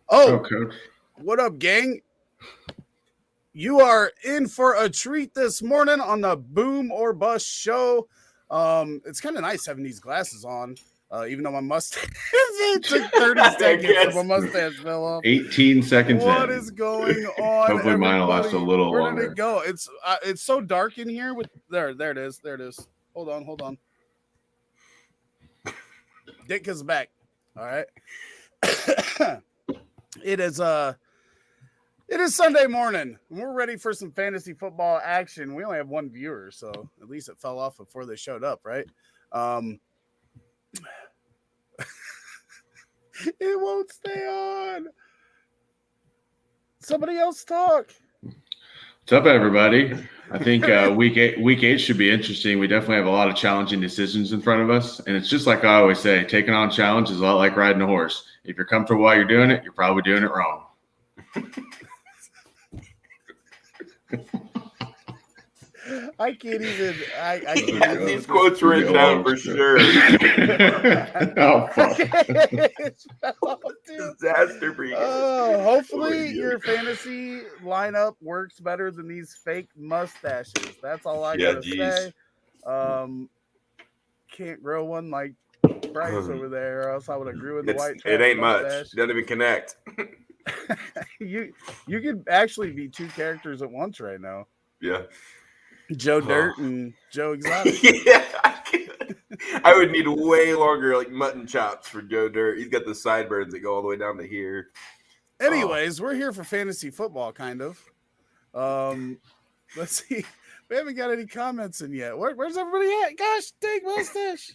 Oh, Coach. what up, gang? You are in for a treat this morning on the Boom or Bust show. It's kind of nice having these glasses on, even though my mustache it took 30 seconds for my mustache fell off. 18 seconds What in. is going on? Hopefully mine will last a everybody? little Where longer. did it go? It's so dark in here. With there it is. There it is. Hold on. Ditka's back. All right. It is Sunday morning, and we're ready for some fantasy football action. We only have one viewer, so at least it fell off before they showed up, right? It won't stay on. Somebody else talk. What's up, everybody? I think week eight should be interesting. We definitely have a lot of challenging decisions in front of us, and it's just like I always say, taking on challenge is a lot like riding a horse. If you're comfortable while you're doing it, you're probably doing it wrong. I can't even. I He has these quotes written down for sure. Oh, fuck. Disaster for you. Hopefully your fantasy lineup works better than these fake mustaches. That's all I gotta say. Can't grow one like Bryce over there, or else I would have grew in the white. It ain't mustache. much. Doesn't even connect. You could actually be two characters at once right now. Yeah. Joe Dirt and Joe Exotic. Yeah, I would need way longer like mutton chops for Joe Dirt. He's got the sideburns that go all the way down to here. Anyways, we're here for fantasy football, kind of. Let's see. We haven't got any comments in yet. Where's everybody at? Gosh, dang mustache.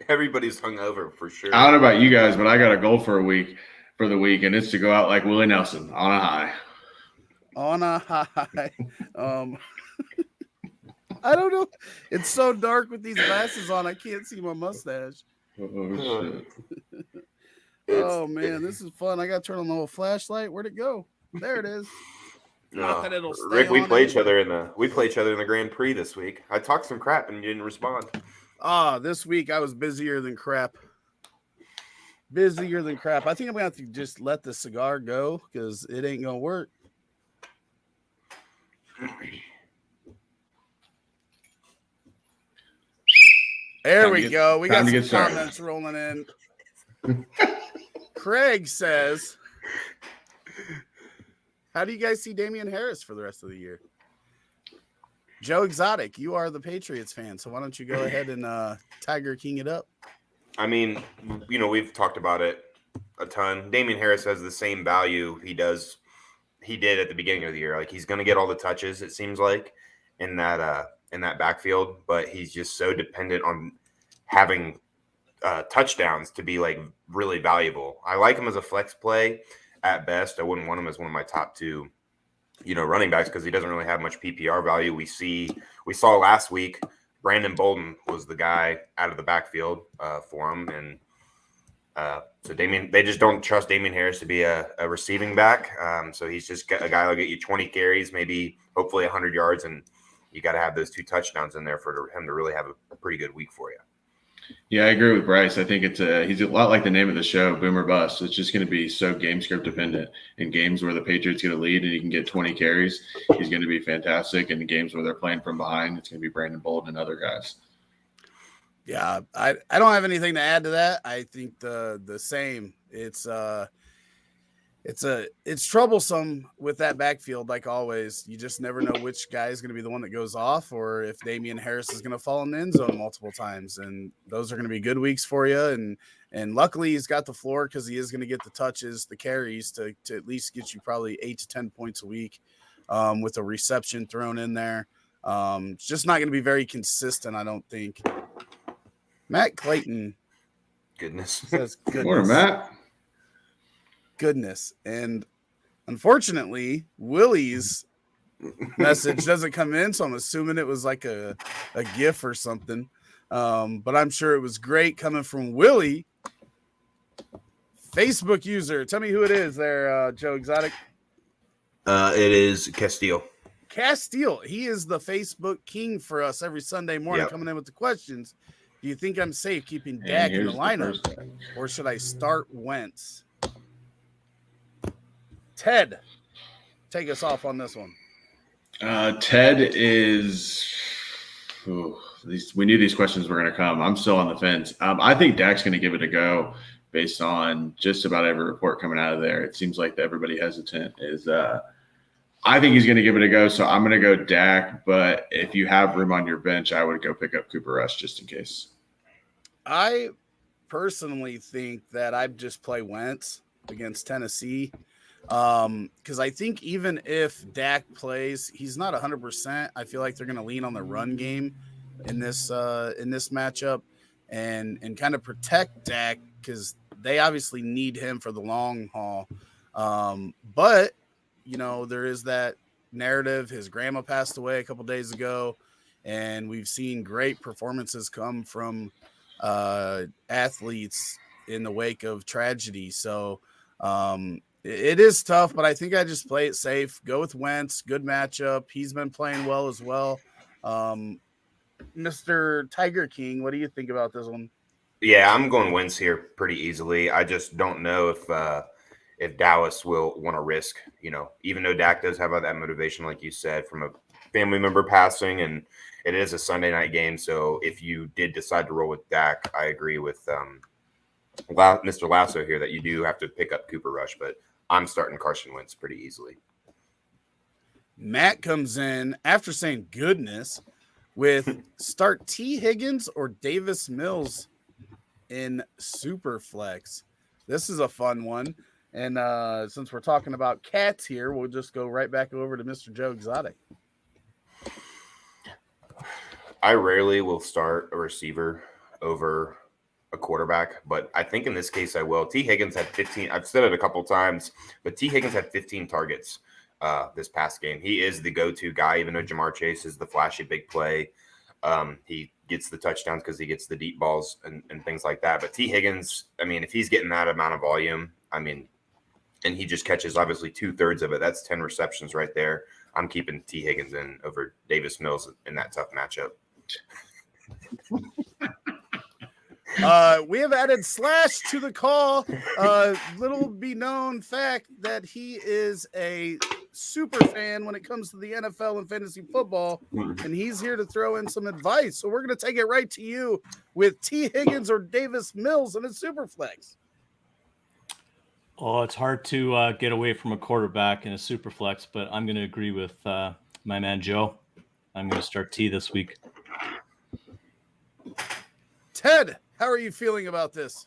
Everybody's hungover for sure. I don't know about you guys, but I got a goal for the week, and it's to go out like Willie Nelson on a high. On a high. I don't know. It's so dark with these glasses on. I can't see my mustache. Oh, shit. Oh man, this is fun. I got to turn on the little flashlight. Where'd it go? There it is. Not that it'll stay Rick, we on play anyway. each other in the Grand Prix this week. I talked some crap and you didn't respond. This week I was busier than crap. I think I'm gonna have to just let the cigar go because it ain't gonna work. There we go. We got some comments rolling in. Craig says, how do you guys see Damian Harris for the rest of the year? Joe Exotic, you are the Patriots fan, so why don't you go ahead and Tiger King it up? I mean, we've talked about it a ton. Damian Harris has the same value he did at the beginning of the year. Like, he's going to get all the touches, it seems like, in that backfield, but he's just so dependent on having touchdowns to be like really valuable. I like him as a flex play at best. I wouldn't want him as one of my top two, running backs because he doesn't really have much PPR value. We saw last week Brandon Bolden was the guy out of the backfield for him, and so they just don't trust Damian Harris to be a receiving back. So he's just a guy that'll get you 20 carries, maybe hopefully 100 yards, and you got to have those two touchdowns in there for him to really have a pretty good week for you. Yeah, I agree with Bryce. I think he's a lot like the name of the show, Boom or Bust. It's just going to be so game script dependent. In games where the Patriots get a lead and he can get 20 carries, he's going to be fantastic. And in games where they're playing from behind, it's going to be Brandon Bolden and other guys. Yeah, I don't have anything to add to that. I think the same. It's troublesome with that backfield, like always. You just never know which guy is going to be the one that goes off, or if Damian Harris is going to fall in the end zone multiple times. And those are going to be good weeks for you. And luckily, he's got the floor because he is going to get the touches, the carries to at least get you probably 8 to 10 points a week with a reception thrown in there. It's just not going to be very consistent, I don't think. Matt Clayton. Goodness. Says goodness. Morning, Matt. Goodness. And unfortunately, Willie's message doesn't come in, so I'm assuming it was like a GIF or something. But I'm sure it was great coming from Willie. Facebook user. Tell me who it is there, Joe Exotic. It is Castile. Castile. He is the Facebook king for us every Sunday morning, coming in with the questions. Do you think I'm safe keeping Dak in the lineup, or should I start Wentz? Ted, take us off on this one. Ted is. We knew these questions were going to come. I'm still on the fence. I think Dak's going to give it a go based on just about every report coming out of there. It seems like everybody hesitant is. I think he's going to give it a go, so I'm going to go Dak. But if you have room on your bench, I would go pick up Cooper Rush just in case. I personally think that I'd just play Wentz against Tennessee. Because I think even if Dak plays, he's not 100%. I feel like they're going to lean on the run game in this matchup and kind of protect Dak because they obviously need him for the long haul. But there is that narrative. His grandma passed away a couple days ago, and we've seen great performances come from athletes in the wake of tragedy. So it is tough, but I think I just play it safe. Go with Wentz. Good matchup. He's been playing well as well. Mr. Tiger King, what do you think about this one? Yeah, I'm going Wentz here pretty easily. I just don't know if Dallas will want to risk, even though Dak does have that motivation, like you said, from a family member passing, and it is a Sunday night game. So if you did decide to roll with Dak, I agree with Mr. Lasso here that you do have to pick up Cooper Rush, but I'm starting Carson Wentz pretty easily. Matt comes in after saying goodness with start T. Higgins or Davis Mills in Superflex. This is a fun one. And since we're talking about cats here, we'll just go right back over to Mr. Joe Exotic. I rarely will start a receiver over a quarterback, but I think in this case I will. T. Higgins had 15. I've said it a couple times, but T. Higgins had 15 targets this past game. He is the go-to guy, even though Jamar Chase is the flashy big play. He gets the touchdowns because he gets the deep balls and things like that. But T. Higgins, if he's getting that amount of volume, and he just catches obviously 2/3 of it, that's 10 receptions right there. I'm keeping T. Higgins in over Davis Mills in that tough matchup. We have added Slash to the call. Little be known fact that he is a super fan when it comes to the NFL and fantasy football, and he's here to throw in some advice. So we're going to take it right to you with T. Higgins or Davis Mills in a super flex. Oh, it's hard to get away from a quarterback in a super flex, but I'm going to agree with my man Joe. I'm going to start T this week. Ted, how are you feeling about this?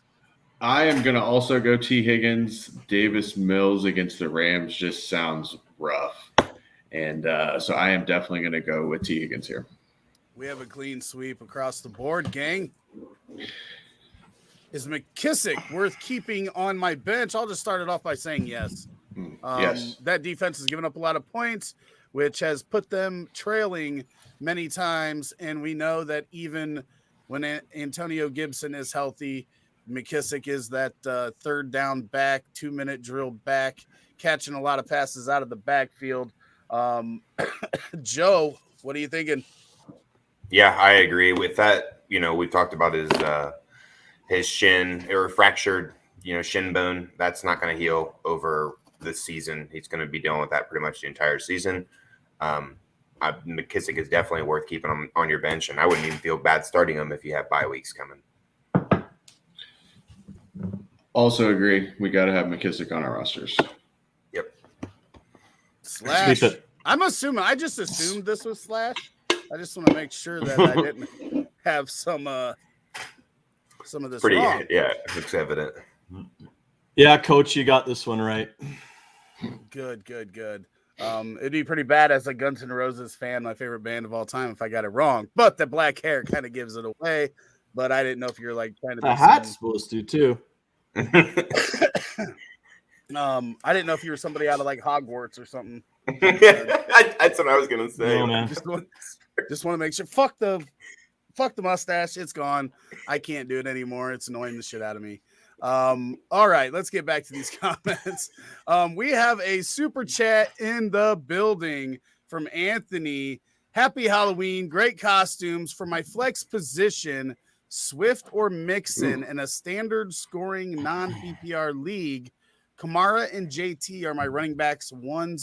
I am going to also go T. Higgins. Davis Mills against the Rams just sounds rough. And so I am definitely going to go with T. Higgins here. We have a clean sweep across the board, gang. Is McKissick worth keeping on my bench? I'll just start it off by saying yes. Yes. That defense has given up a lot of points, which has put them trailing many times. And we know that even when Antonio Gibson is healthy, McKissick is that third down back, 2-minute drill back, catching a lot of passes out of the backfield. Joe, what are you thinking? Yeah, I agree with that. We talked about his shin or fractured, shin bone. That's not going to heal over this season. He's going to be dealing with that pretty much the entire season. McKissick is definitely worth keeping on your bench, and I wouldn't even feel bad starting him if you have bye weeks coming. Also agree. We got to have McKissick on our rosters. Yep. Slash. I just assumed this was Slash. I just want to make sure that I didn't have some of this pretty wrong. Yeah, it's evident. Yeah, Coach, you got this one right. Good. It'd be pretty bad as a Guns N' Roses fan, my favorite band of all time, if I got it wrong. But the black hair kind of gives it away. But I didn't know if you're trying to. The hat's supposed to too. I didn't know if you were somebody out of Hogwarts or something. That's what I was gonna say. No, man. Just want to make sure. Fuck the mustache. It's gone. I can't do it anymore. It's annoying the shit out of me. All right, let's get back to these comments. We have a super chat in the building from Anthony. Happy Halloween. Great costumes for my flex position. Swift or Mixon in a standard scoring non-PPR league. Kamara and JT are my running backs 1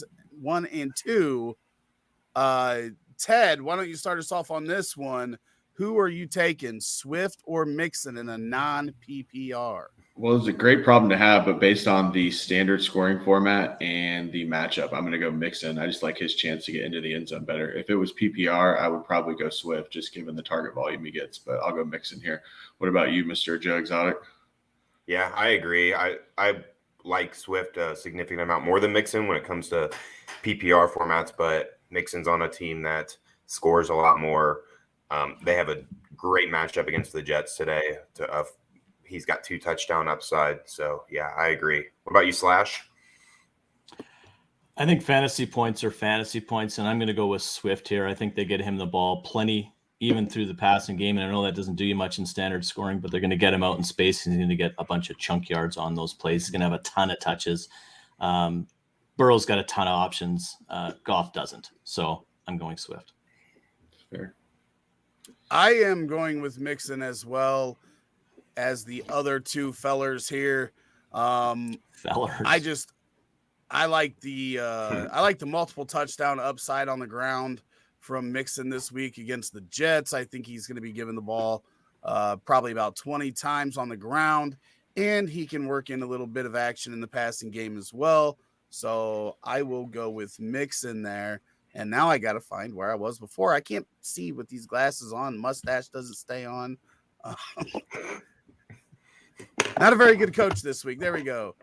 and 2. Ted, why don't you start us off on this one? Who are you taking, Swift or Mixon in a non-PPR? Well, it's a great problem to have, but based on the standard scoring format and the matchup, I'm going to go Mixon. I just like his chance to get into the end zone better. If it was PPR, I would probably go Swift, just given the target volume he gets, but I'll go Mixon here. What about you, Mr. Joe Exotic? Yeah, I agree. I like Swift a significant amount more than Mixon when it comes to PPR formats, but Mixon's on a team that scores a lot more. They have a great matchup against the Jets today. He's got 2 touchdown upside. So, yeah, I agree. What about you, Slash? I think fantasy points are fantasy points, and I'm going to go with Swift here. I think they get him the ball plenty, even through the passing game. And I know that doesn't do you much in standard scoring, but they're going to get him out in space. He's going to get a bunch of chunk yards on those plays. He's going to have a ton of touches. Burrow's got a ton of options. Goff doesn't. So I'm going Swift. Fair. I am going with Mixon as well as the other 2 fellers here. Fellers. I like the multiple touchdown upside on the ground from Mixon this week against the Jets. I think he's going to be given the ball probably about 20 times on the ground, and he can work in a little bit of action in the passing game as well. So I will go with Mixon there. And now I got to find where I was before. I can't see with these glasses on. Mustache doesn't stay on. Not a very good coach this week. There we go.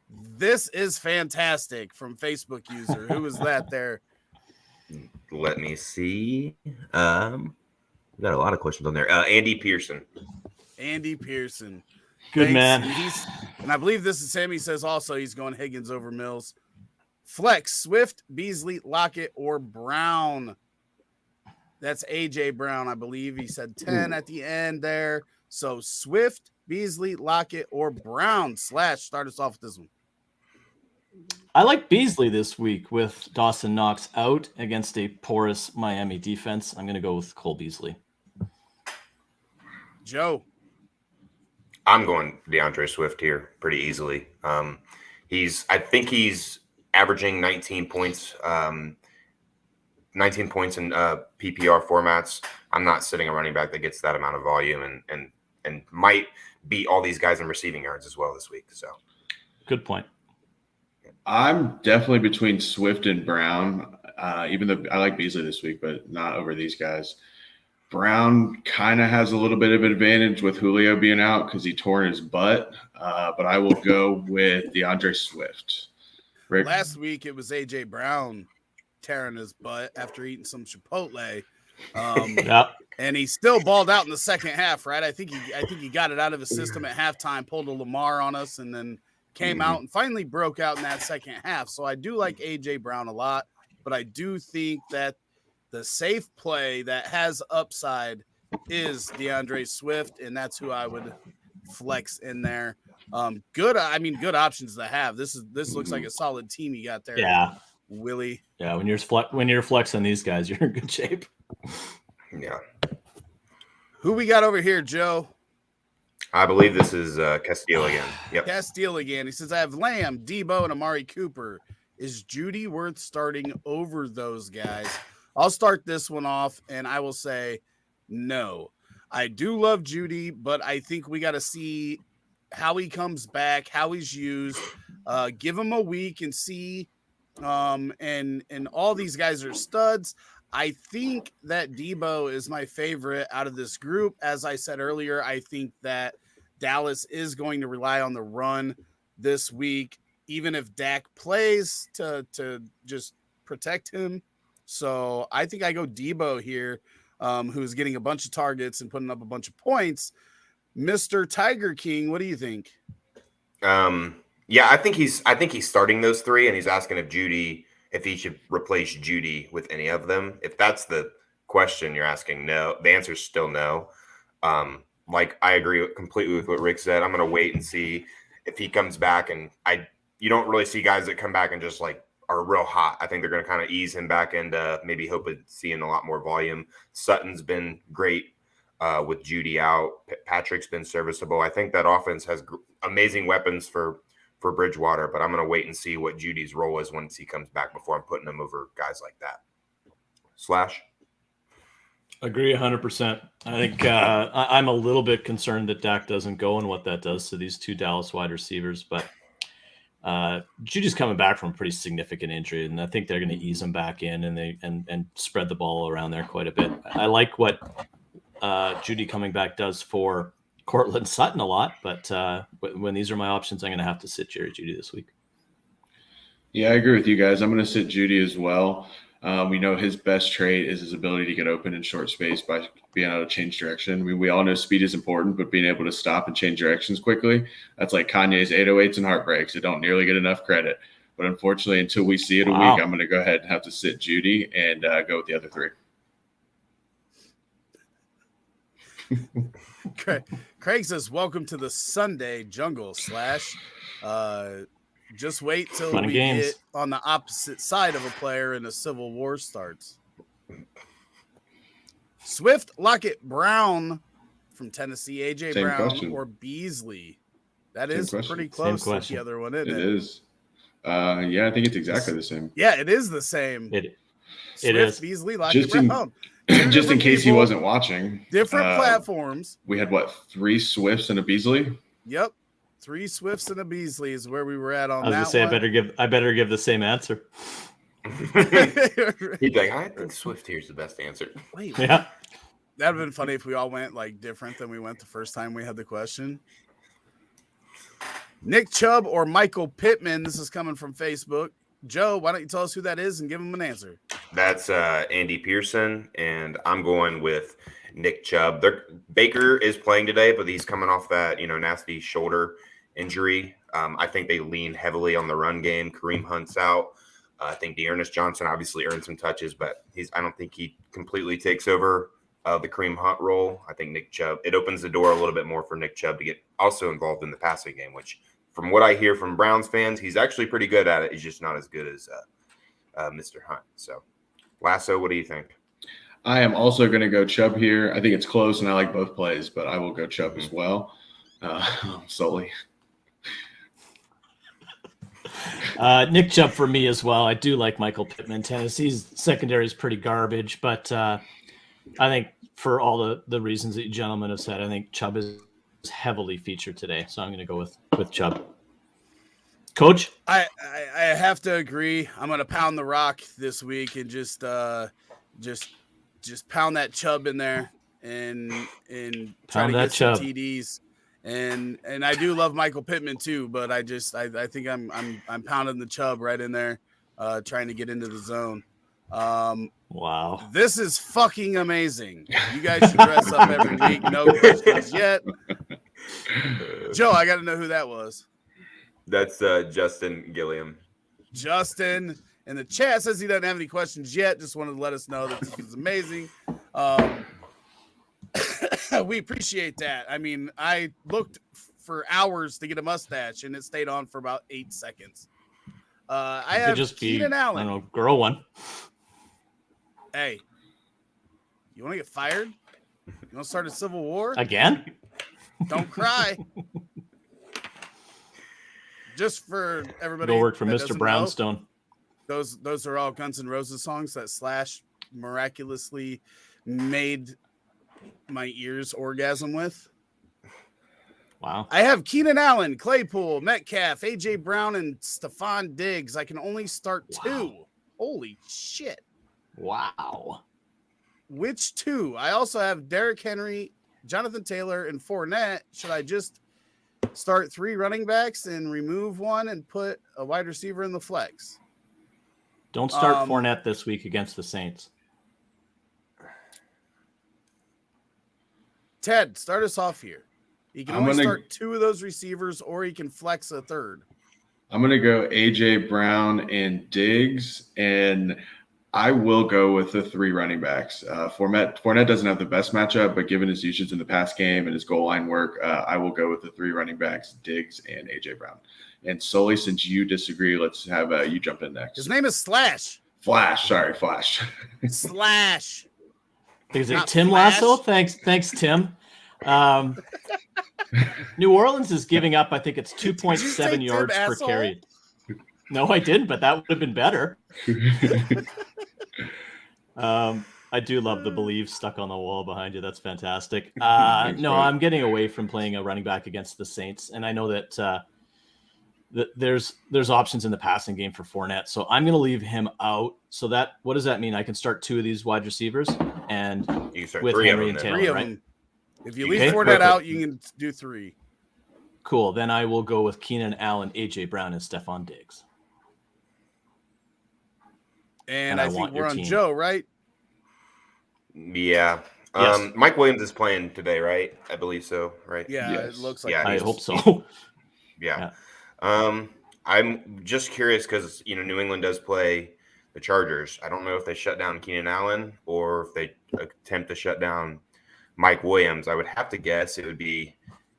This is fantastic from Facebook user. Who is that there? Let me see. We got a lot of questions on there. Andy Pearson. Andy Pearson. Good man. And I believe this is Sammy says also he's going Higgins over Mills. Flex, Swift, Beasley, Lockett, or Brown. That's A.J. Brown, I believe. He said 10 at the end there. So Swift, Beasley, Lockett, or Brown. Slash, start us off with this one. I like Beasley this week with Dawson Knox out against a porous Miami defense. I'm going to go with Cole Beasley. Joe. I'm going DeAndre Swift here pretty easily. I think he's averaging 19 points in PPR formats. I'm not sitting a running back that gets that amount of volume and might beat all these guys in receiving yards as well this week. So, good point. I'm definitely between Swift and Brown, even though I like Beasley this week, but not over these guys. Brown kind of has a little bit of an advantage with Julio being out because he tore his butt, but I will go with DeAndre Swift. Rick? Last week it was A.J. Brown tearing his butt after eating some Chipotle. Yep. And he still balled out in the second half, right? I think he got it out of his system at halftime, pulled a Lamar on us, and then came out and finally broke out in that second half. So I do like A.J. Brown a lot, but I do think that the safe play that has upside is DeAndre Swift, and that's who I would flex in there. Good options to have. This looks like a solid team you got there. Yeah. Willie. Yeah, when you're flexing these guys, you're in good shape. Yeah. Who we got over here, Joe? I believe this is Castile again. Yep. Castile again. He says, I have Lamb, Debo, and Amari Cooper. Is Judy worth starting over those guys? I'll start this one off, and I will say no. I do love Judy, but I think we got to see how he comes back, how he's used. Give him a week and see. And all these guys are studs. I think that Debo is my favorite out of this group. As I said earlier, I think that Dallas is going to rely on the run this week, even if Dak plays to just protect him. So I think I go Debo here, who's getting a bunch of targets and putting up a bunch of points. Mr. Tiger King, what do you think? Yeah, I think he's starting those three, and he's asking if he should replace Judy with any of them. If that's the question you're asking, no. The answer is still no. I agree completely with what Rick said. I'm going to wait and see if he comes back, and you don't really see guys that come back and just are real hot. I think they're going to kind of ease him back and maybe hope of seeing a lot more volume. Sutton's been great with Judy out. Patrick's been serviceable. I think that offense has amazing weapons for for Bridgewater, but I'm going to wait and see what Judy's role is once he comes back before I'm putting him over guys like that. Slash? Agree 100%. I think I'm a little bit concerned that Dak doesn't go and what that does to these two Dallas wide receivers, but Judy's coming back from a pretty significant injury, and I think they're going to ease him back in and spread the ball around there quite a bit. I like what Judy coming back does for Cortland Sutton a lot, but when these are my options, I'm going to have to sit Jerry Judy this week. Yeah, I agree with you guys. I'm going to sit Judy as well. We know his best trait is his ability to get open in short space by being able to change direction. We all know speed is important, but being able to stop and change directions quickly, that's like Kanye's 808s and heartbreaks. It don't nearly get enough credit. But unfortunately, until we see it a week, I'm going to go ahead and have to sit Judy and go with the other three. Craig says, welcome to the Sunday jungle slash. Just wait till we get on the opposite side of a player and a civil war starts. Swift, Lockett, Brown from Tennessee, AJ Same Brown question. or Beasley. That Same is question. pretty close to the other one, isn't it? It is. Yeah, I think it's exactly the same. Yeah, it is the same. It Swift, is. Beasley, Lockett, Brown. Just in case he wasn't watching. Different platforms. We had, 3 Swifts and a Beasley? Yep. 3 Swifts and a Beasley is where we were at on that. I was going to say, I better give the same answer. He'd be like, I think Swift here is the best answer. Wait, yeah. That'd have been funny if we all went like different than we went the first time we had the question. Nick Chubb or Michael Pittman? This is coming from Facebook. Joe, why don't you tell us who that is and give him an answer? That's Andy Pearson, and I'm going with Nick Chubb. Baker is playing today, but he's coming off that nasty shoulder injury. I think they lean heavily on the run game. Kareem Hunt's out. I think Dearness Johnson obviously earned some touches, but I don't think he completely takes over the Kareem Hunt role. I think Nick Chubb, it opens the door a little bit more for Nick Chubb to get also involved in the passing game, which from what I hear from Browns fans, he's actually pretty good at it. He's just not as good as Mr. Hunt. So, Lasso, what do you think? I am also going to go Chubb here. I think it's close, and I like both plays, but I will go Chubb as well. Sully. Nick Chubb for me as well. I do like Michael Pittman. Tennessee's secondary is pretty garbage, but I think for all the reasons that you gentlemen have said, I think Chubb is heavily featured today. So I'm going to go with Chubb. Coach? I have to agree. I'm going to pound the rock this week and just pound that Chubb in there and try to get some TDs. And I do love Michael Pittman too, but I think I'm pounding the Chubb right in there, trying to get into the zone. Wow. This is fucking amazing. You guys should dress up every week. No questions yet. Joe, I got to know who that was. That's Justin Gilliam. Justin in the chat says he doesn't have any questions yet. Just wanted to let us know that this was amazing. We appreciate that. I mean, I looked for hours to get a mustache, and it stayed on for about 8 seconds. I have Keenan Allen. I don't know, grow one. Hey, you want to get fired? You want to start a civil war? Again? Don't cry. Just for everybody. Go work for Mr. Brownstone. Know, those are all Guns N' Roses songs that Slash miraculously made my ears orgasm with. Wow. I have Keenan Allen, Claypool, Metcalf, AJ Brown, and Stephon Diggs. I can only start 2. Holy shit. Wow. Which 2? I also have Derrick Henry, Jonathan Taylor, and Fournette. Should I just start 3 running backs and remove 1 and put a wide receiver in the flex? Don't start Fournette this week against the Saints. Ted, start us off here. He can only start 2 of those receivers, or he can flex a 3rd. I'm going to go AJ Brown and Diggs, and I will go with the 3 running backs. Fournette doesn't have the best matchup, but given his usage in the pass game and his goal line work, I will go with the 3 running backs, Diggs and AJ Brown. And Sully, since you disagree, let's have you jump in next. His name is Slash. Flash. Slash. Is it Tim Flash. Lasso? Thanks, Tim. New Orleans is giving up, I think it's Did you say 2.7 Tim, yards per asshole? carry. No, I didn't, but that would have been better. I do love the believe stuck on the wall behind you. That's fantastic. Thanks, No, bud. I'm getting away from playing a running back against the Saints, and I know that there's options in the passing game for Fournette, so I'm going to leave him out. So that what does that mean? I can start 2 of these wide receivers, and You can start with 3 of Henry them and then. Taylor. 3 of right? them. If you Okay, leave Fournette perfect. out, you can do 3. Cool. Then I will go with Keenan Allen, AJ Brown, and Stephon Diggs. And I I think want we're your on team. Joe, right? Yeah. Yes. Mike Williams is playing today, right? I believe so, right? Yeah, Yes. it looks like Yeah, I he's- hope so. Yeah. I'm just curious because New England does play the Chargers. I don't know if they shut down Keenan Allen or if they attempt to shut down Mike Williams. I would have to guess it would be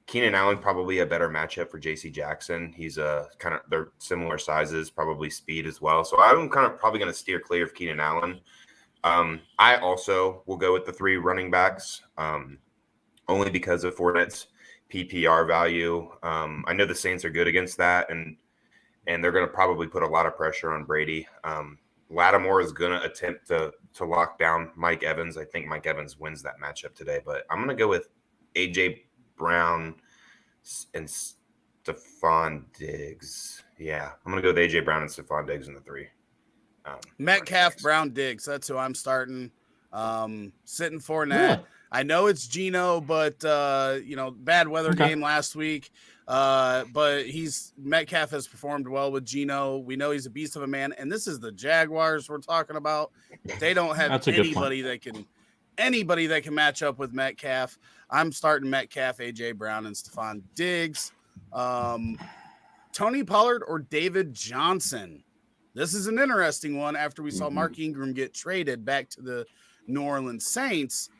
Keenan Allen, probably a better matchup for J.C. Jackson. He's they're similar sizes, probably speed as well. So I'm probably going to steer clear of Keenan Allen. I also will go with the 3 running backs, only because of Fournette's PPR value. I know the Saints are good against that, and they're going to probably put a lot of pressure on Brady. Lattimore is going to attempt to lock down Mike Evans. I think Mike Evans wins that matchup today, but I'm going to go with A.J. Brown and Stephon Diggs. Yeah, I'm going to go with A.J. Brown and Stephon Diggs in the 3. Metcalf, Brown, Diggs. That's who I'm starting. Sitting Fournette. Really? I know it's Geno, but bad weather Okay. game last week. But Metcalf has performed well with Geno. We know he's a beast of a man, and this is the Jaguars we're talking about. They don't have That's a good anybody that can match up with Metcalf. I'm starting Metcalf, AJ Brown, and Stephon Diggs. Tony Pollard or David Johnson. This is an interesting one after we saw Mark Ingram get traded back to the New Orleans Saints.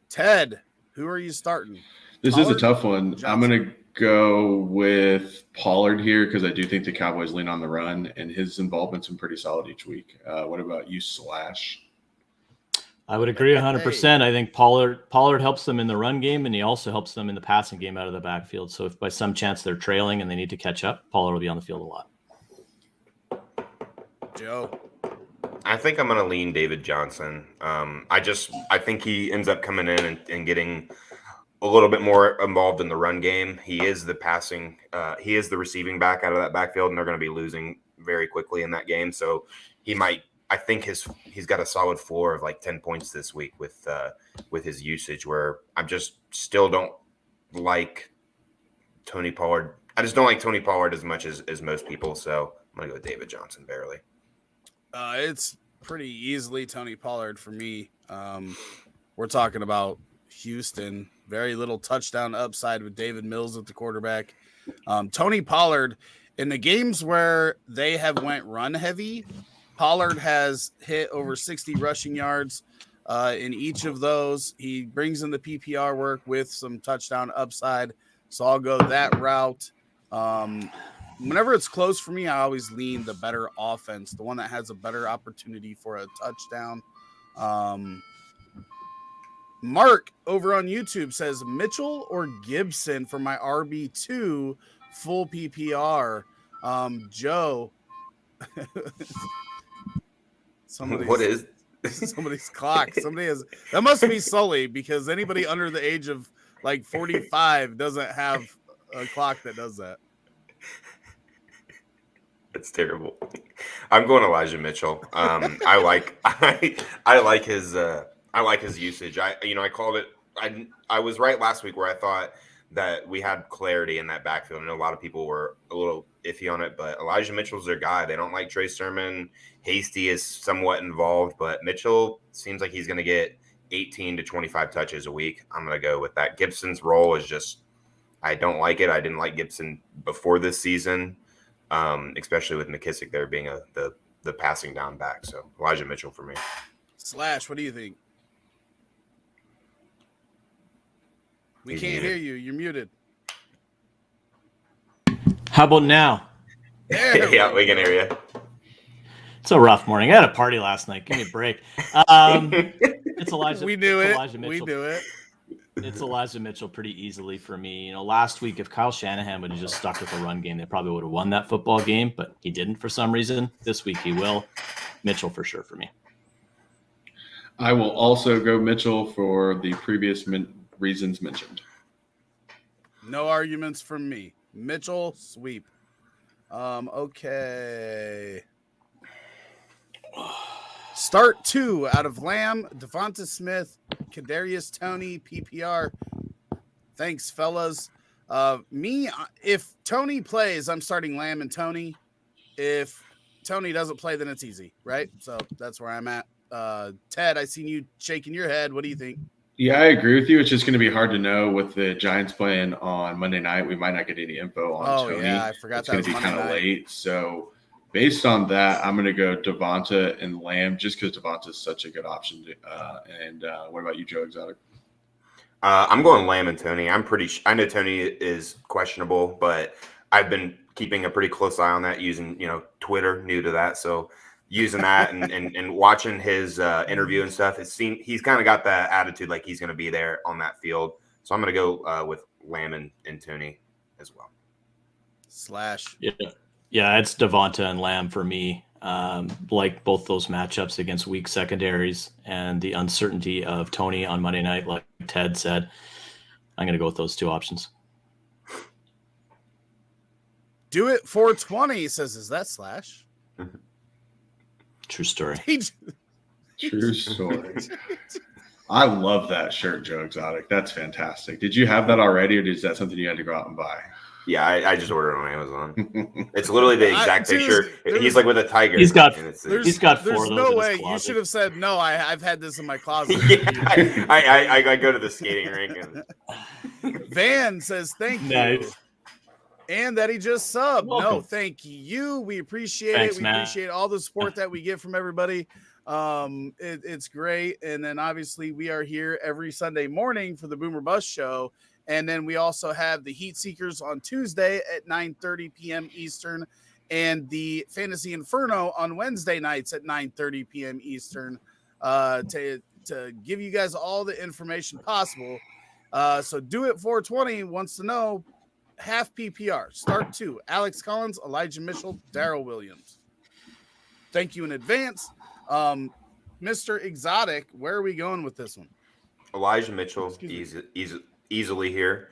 Ted, who are you starting? This Pollard, is a tough one. Johnson. I'm going to go with Pollard here because I do think the Cowboys lean on the run, and his involvement's been pretty solid each week. What about you, Slash? I would agree 100%. I think Pollard helps them in the run game, and he also helps them in the passing game out of the backfield. So if by some chance they're trailing and they need to catch up, Pollard will be on the field a lot. Joe. I think I'm going to lean David Johnson. I think he ends up coming in and getting a little bit more involved in the run game. He is the receiving back out of that backfield, and they're going to be losing very quickly in that game. So I think he's got a solid floor of like 10 points this week with his usage, where I just still don't like Tony Pollard. I just don't like Tony Pollard as much as most people. So I'm going to go with David Johnson barely. It's pretty easily Tony Pollard for me. We're talking about Houston. Very little touchdown upside with David Mills at the quarterback. Tony Pollard, in the games where they have went run heavy, Pollard has hit over 60 rushing yards in each of those. He brings in the PPR work with some touchdown upside. So I'll go that route. Whenever it's close for me, I always lean the better offense, the one that has a better opportunity for a touchdown. Mark over on YouTube says Mitchell or Gibson for my RB2 full PPR. Joe. What is somebody's clock? That must be Sully, because anybody under the age of like 45 doesn't have a clock that does that. It's terrible. I'm going Elijah Mitchell. I like his usage. I called it. I was right last week where I thought that we had clarity in that backfield. I know a lot of people were a little iffy on it, but Elijah Mitchell's their guy. They don't like Trey Sermon. Hasty is somewhat involved, but Mitchell seems like he's going to get 18 to 25 touches a week. I'm going to go with that. Gibson's role is just, I don't like it. I didn't like Gibson before this season, especially with McKissick there being the passing down back. So Elijah Mitchell for me. Slash, what do you think? We He's can't muted. hear you. You're muted. How about now? There Yeah, we can hear you. It's a rough morning. I had a party last night. Give me a break. It's Elijah. We knew it's it. Elijah We Mitchell. knew it. It's Elijah Mitchell pretty easily for me. You know, last week, if Kyle Shanahan would have just stuck with the run game, they probably would have won that football game, but he didn't for some reason. This week he will. Mitchell for sure for me. I will also go Mitchell for the previous reasons mentioned. No arguments from me. Mitchell, sweep. Okay. Start 2 out of Lamb, Devonta Smith, Kadarius Toney, PPR. Thanks, fellas. If Toney plays, I'm starting Lamb and Toney. If Toney doesn't play, then it's easy, right? So that's where I'm at. Ted, I seen you shaking your head. What do you think? Yeah, I agree with you. It's just going to be hard to know with the Giants playing on Monday night. We might not get any info on Toney. Yeah, I forgot it's that going to be kind of night. late. So based on that, I'm going to go Devonta and Lamb just because Devonta is such a good option. What about you, Joe Exotic? I'm going Lamb and Toney. I know Toney is questionable, but I've been keeping a pretty close eye on that using, Twitter, new to that. So using that and watching his interview and stuff, he's kind of got that attitude like he's going to be there on that field. So I'm going to go with Lamb and Toney as well. Slash. Yeah, it's Devonta and Lamb for me. Like both those matchups against weak secondaries and the uncertainty of Toney on Monday night, like Ted said, I'm going to go with those two options. Do it 420 says, is that Slash? True story. True story. I love that shirt, Joe Exotic. That's fantastic. Did you have that already, or is that something you had to go out and buy? Yeah, I just ordered it on Amazon. It's literally the exact picture. He's like with a tiger. He's got 4 there's of those. No in way. his You closet. should have said no. I've had this in my closet. Yeah, I go to the skating rink. And Van says thank you. Nice. And that he just subbed. Welcome. No, thank you. We appreciate Thanks, it. We man. appreciate all the support that we get from everybody. It's great. And then obviously we are here every Sunday morning for the Boomer Bus Show. And then we also have the Heat Seekers on Tuesday at 9:30 p.m. Eastern and the Fantasy Inferno on Wednesday nights at 9:30 p.m. Eastern to give you guys all the information possible. So Do It 420 wants to know half PPR. Start 2. Alex Collins, Elijah Mitchell, Darrell Williams. Thank you in advance. Mr. Exotic, where are we going with this one? Elijah Mitchell, easily here.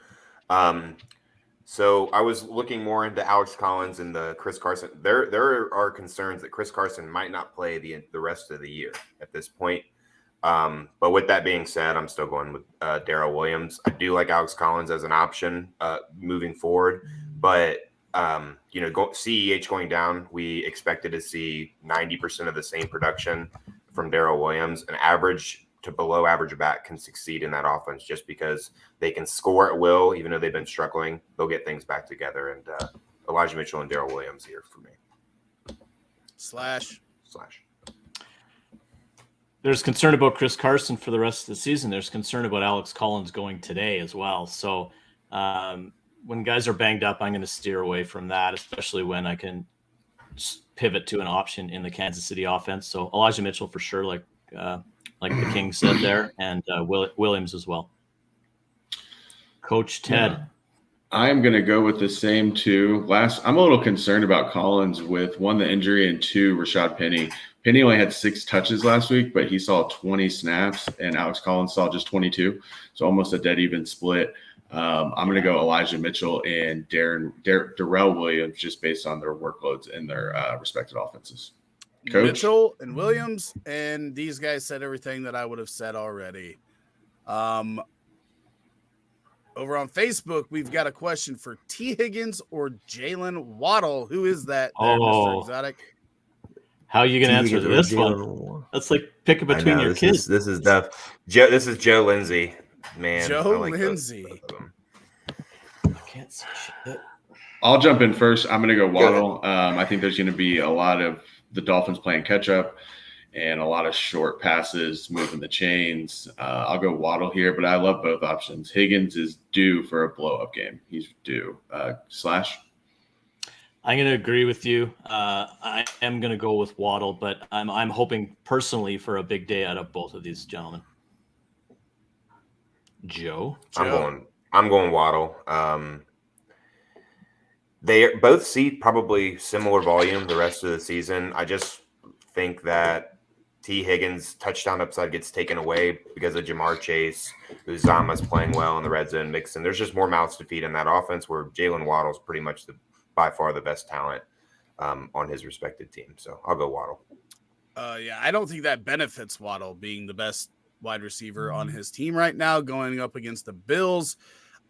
So I was looking more into Alex Collins and the Chris Carson. There are concerns that Chris Carson might not play the rest of the year at this point. But with that being said, I'm still going with Darrell Williams. I do like Alex Collins as an option moving forward, but CEH going down, we expected to see 90% of the same production from Darrell Williams. An average to below average back can succeed in that offense just because they can score at will, even though they've been struggling. They'll get things back together. And Elijah Mitchell and Darrell Williams here for me. Slash. There's concern about Chris Carson for the rest of the season. There's concern about Alex Collins going today as well. So when guys are banged up, I'm going to steer away from that, especially when I can pivot to an option in the Kansas City offense. So Elijah Mitchell for sure, like the King said there, and Williams as well. Coach Ted. Yeah. I am going to go with the same two. I'm a little concerned about Collins with 1, the injury, and 2, Rashad Penny. Penny only had 6 touches last week, but he saw 20 snaps, and Alex Collins saw just 22. So almost a dead even split. I'm going to go Elijah Mitchell and Darrell Williams just based on their workloads in their respective offenses. Coach? Mitchell and Williams, and these guys said everything that I would have said already. Over on Facebook, we've got a question for T. Higgins or Jalen Waddle. Who is that, Mr. Exotic? How are you going to answer this one? That's like picking between your kids. This is Joe Lindsay. Man, Joe Lindsay. I can't see shit. I'll jump in first. I'm going to go Waddle. I think there's going to be a lot of the Dolphins playing catch up and a lot of short passes, moving the chains. I'll go Waddle here, but I love both options. Higgins is due for a blow-up game. He's due. Slash? I'm going to agree with you. I am going to go with Waddle, but I'm hoping personally for a big day out of both of these gentlemen. Joe? I'm going Waddle. They both see probably similar volume the rest of the season. I just think that T. Higgins' touchdown upside gets taken away because of Jamar Chase, Uzama's playing well in the red zone. Mixon. There's just more mouths to feed in that offense where Jalen Waddle's pretty much by far the best talent on his respective team. So I'll go Waddle. Yeah, I don't think that benefits Waddle being the best wide receiver on his team right now going up against the Bills.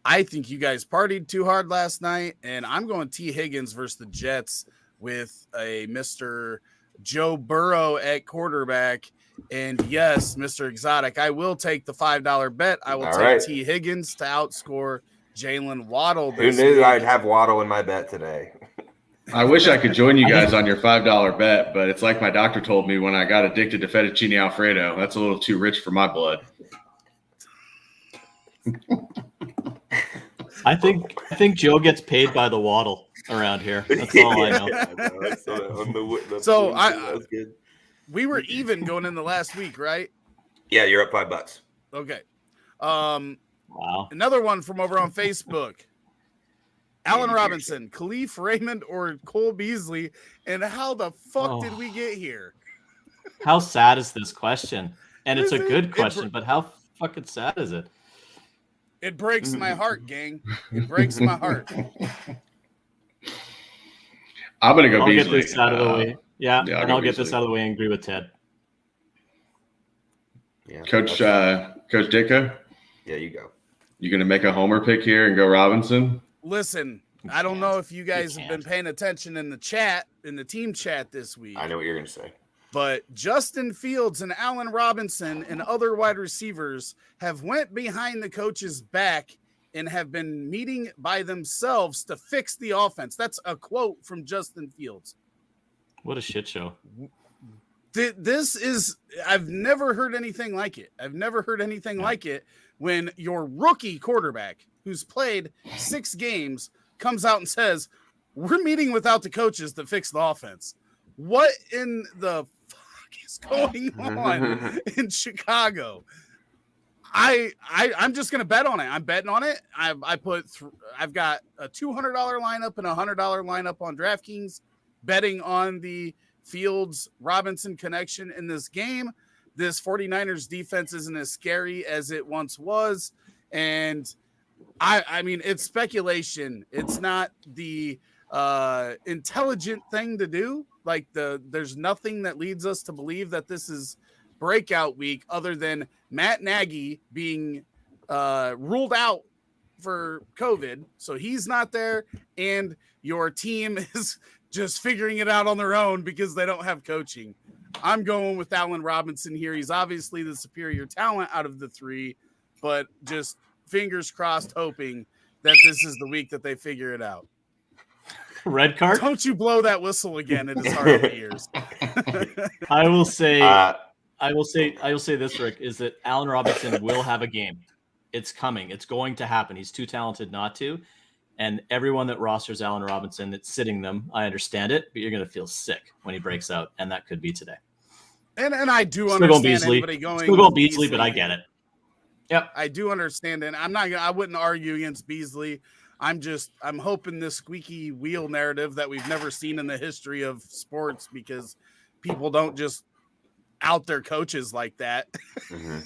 I think you guys partied too hard last night, and I'm going T. Higgins versus the Jets with a Mr. Joe Burrow at quarterback. And yes, Mr. Exotic, I will take the $5 bet. I will take T. Higgins to outscore Jalen Waddle. Who knew I'd have Waddle in my bet today? I wish I could join you guys on your $5 bet, but it's like my doctor told me when I got addicted to fettuccine Alfredo. That's a little too rich for my blood. I think Joe gets paid by the Waddle around here. That's all I know. So we were even going in the last week, right? Yeah, you're up $5. Okay. Wow. Another one from over on Facebook. Allen Robinson, Khalif Raymond, or Cole Beasley, and how the fuck did we get here? How sad is this question? And it's a good question, but how fucking sad is it? It breaks my heart, gang. It breaks my heart. I'm going to go I'll Beasley. Get this out of the way. Yeah, and I'll get Beasley. this out of the way and agree with Ted. Yeah, Coach Ditko? Yeah, you go. You going to make a homer pick here and go Robinson? Listen, I don't know if you guys have been paying attention in the chat, in the team chat this week. I know what you're going to say. But Justin Fields and Allen Robinson and other wide receivers have went behind the coach's back and have been meeting by themselves to fix the offense. That's a quote from Justin Fields. What a shit show. This is, I've never heard anything like it. I've never heard anything like it when your rookie quarterback who's played 6 games comes out and says, we're meeting without the coaches to fix the offense. What in the fuck is going on in Chicago? I'm just gonna bet on it. I'm betting on it. I've got a $200 lineup and a $100 lineup on DraftKings, betting on the Fields Robinson connection in this game. This 49ers defense isn't as scary as it once was, and I mean it's speculation. It's not the intelligent thing to do. Like there's nothing that leads us to believe that this is breakout week other than Matt Nagy being ruled out for COVID. So he's not there. And your team is just figuring it out on their own because they don't have coaching. I'm going with Allen Robinson here. He's obviously the superior talent out of the 3, but just fingers crossed, hoping that this is the week that they figure it out. Red card? Don't you blow that whistle again. It is hard in the ears. I will say this, Rick, is that Allen Robinson will have a game. It's coming. It's going to happen. He's too talented not to. And everyone that rosters Allen Robinson, that's sitting them, I understand it, but you're going to feel sick when he breaks out, and that could be today. And I do understand anybody going. Still go Beasley, but I get it. Yep, I do understand it. I wouldn't argue against Beasley. I'm hoping this squeaky wheel narrative that we've never seen in the history of sports, because people don't just out their coaches like that. Mm-hmm.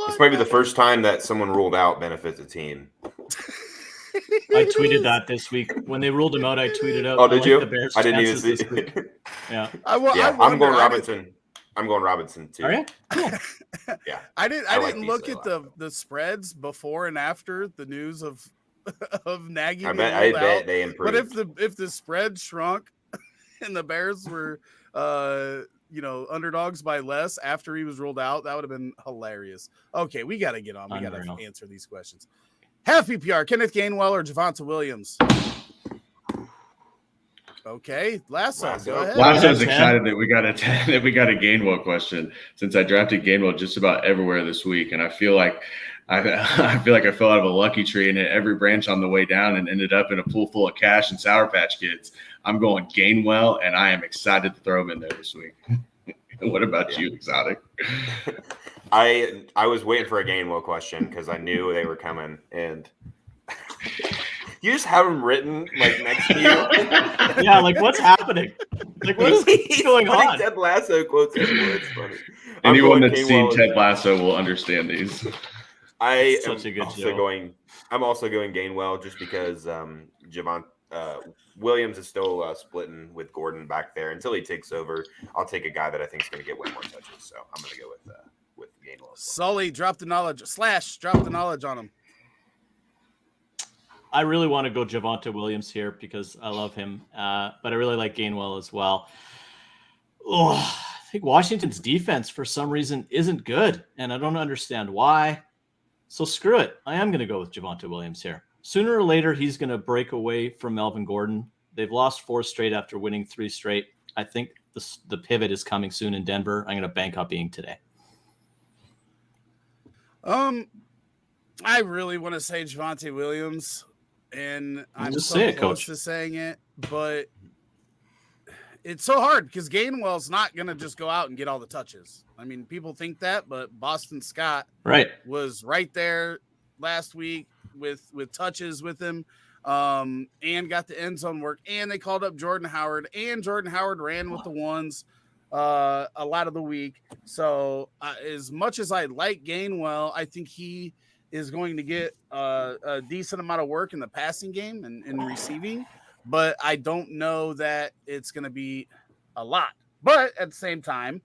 This might be the first time that someone ruled out benefits a team. I tweeted that this week. When they ruled him out, I tweeted out. Oh, did you? I didn't even see. Yeah. I'm going Robinson. I'm going Robinson too. Are you? Cool. Yeah. I didn't look at the spreads before and after the news of Nagy. I bet they improved. But if the spread shrunk and the Bears were underdogs by less after he was ruled out, that would have been hilarious. Okay, we got to get on. We got to answer these questions. Half PPR, Kenneth Gainwell or Javonte Williams? Okay, Lasso, go ahead. Lasso's excited that we got a Gainwell question, since I drafted Gainwell just about everywhere this week, and I feel like I fell out of a lucky tree and hit every branch on the way down and ended up in a pool full of cash and Sour Patch Kids. I'm going Gainwell, and I am excited to throw him in there this week. What about you, Exotic? I was waiting for a Gainwell question because I knew they were coming, and you just have them written like next to you. Yeah, like what's happening? Like what is He's going putting on? Ted Lasso quotes everywhere. It's funny. Anyone going that's seen Gainwell. Ted Lasso will understand these. I am Such a good also show. going. I'm also going Gainwell just because Williams is still splitting with Gordon back there until he takes over. I'll take a guy that I think is going to get way more touches, so I'm going to go with Gainwell. Sully, drop the knowledge. / drop the knowledge on him. I really want to go Javonte Williams here because I love him, but I really like Gainwell as well. Oh, I think Washington's defense for some reason isn't good, and I don't understand why. So screw it. I am going to go with Javonte Williams here. Sooner or later, he's going to break away from Melvin Gordon. They've lost 4 straight after winning 3 straight. I think the pivot is coming soon in Denver. I'm going to bank up being today. I really want to say Javonte Williams, and I'm Just so say it, close Coach. to saying it, but it's so hard because Gainwell's not going to just go out and get all the touches. I mean, people think that, but Boston Scott Right. was right there last week with touches with him, and got the end zone work, and they called up Jordan Howard, and Jordan Howard ran with the ones a lot of the week. So as much as I like Gainwell, I think he is going to get a decent amount of work in the passing game and in receiving, but I don't know that it's going to be a lot. But at the same time,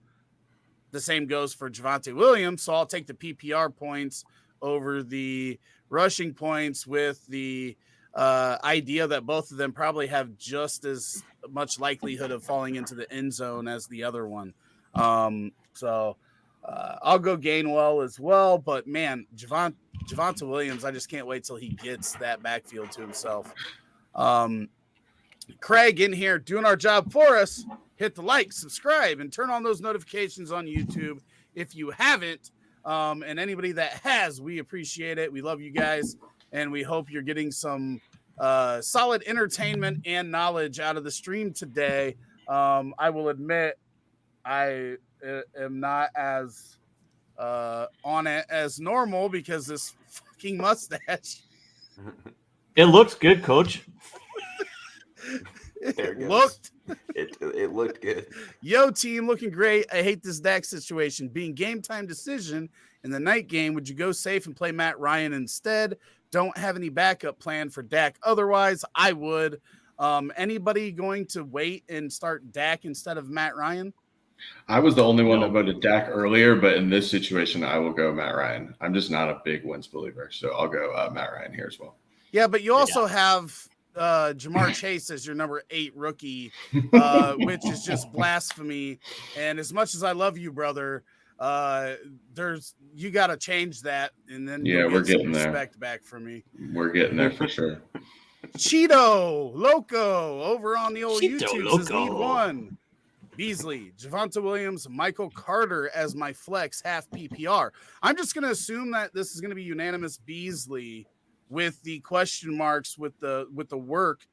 the same goes for Javonte Williams, so I'll take the PPR points over the rushing points with the idea that both of them probably have just as much likelihood of falling into the end zone as the other one. So I'll go Gainwell as well, but man, Javonte Williams, I just can't wait till he gets that backfield to himself. Craig in here doing our job for us. Hit the like, subscribe, and turn on those notifications on YouTube if you haven't. And anybody that has, we appreciate it. We love you guys, and we hope you're getting some solid entertainment and knowledge out of the stream today. I will admit I am not as on it as normal because this fucking mustache. It looks good, Coach. There it goes. Looked. It looked good. Yo, team, looking great. I hate this Dak situation. Being game time decision in the night game, would you go safe and play Matt Ryan instead? Don't have any backup plan for Dak. Otherwise, I would. Anybody going to wait and start Dak instead of Matt Ryan? I was the only one that voted Dak earlier, but in this situation, I will go Matt Ryan. I'm just not a big Wentz believer, so I'll go Matt Ryan here as well. Yeah, but you also have Jamar Chase as your number 8 rookie, which is just blasphemy. And as much as I love you, brother, you got to change that, and then we're getting there. Respect back from me. We're getting there for sure. Cheeto Loco over on the old Cheeto YouTube says Loco. need one. Beasley, Javonte Williams, Michael Carter as my flex half PPR. I'm just going to assume that this is going to be unanimous Beasley with the question marks with the work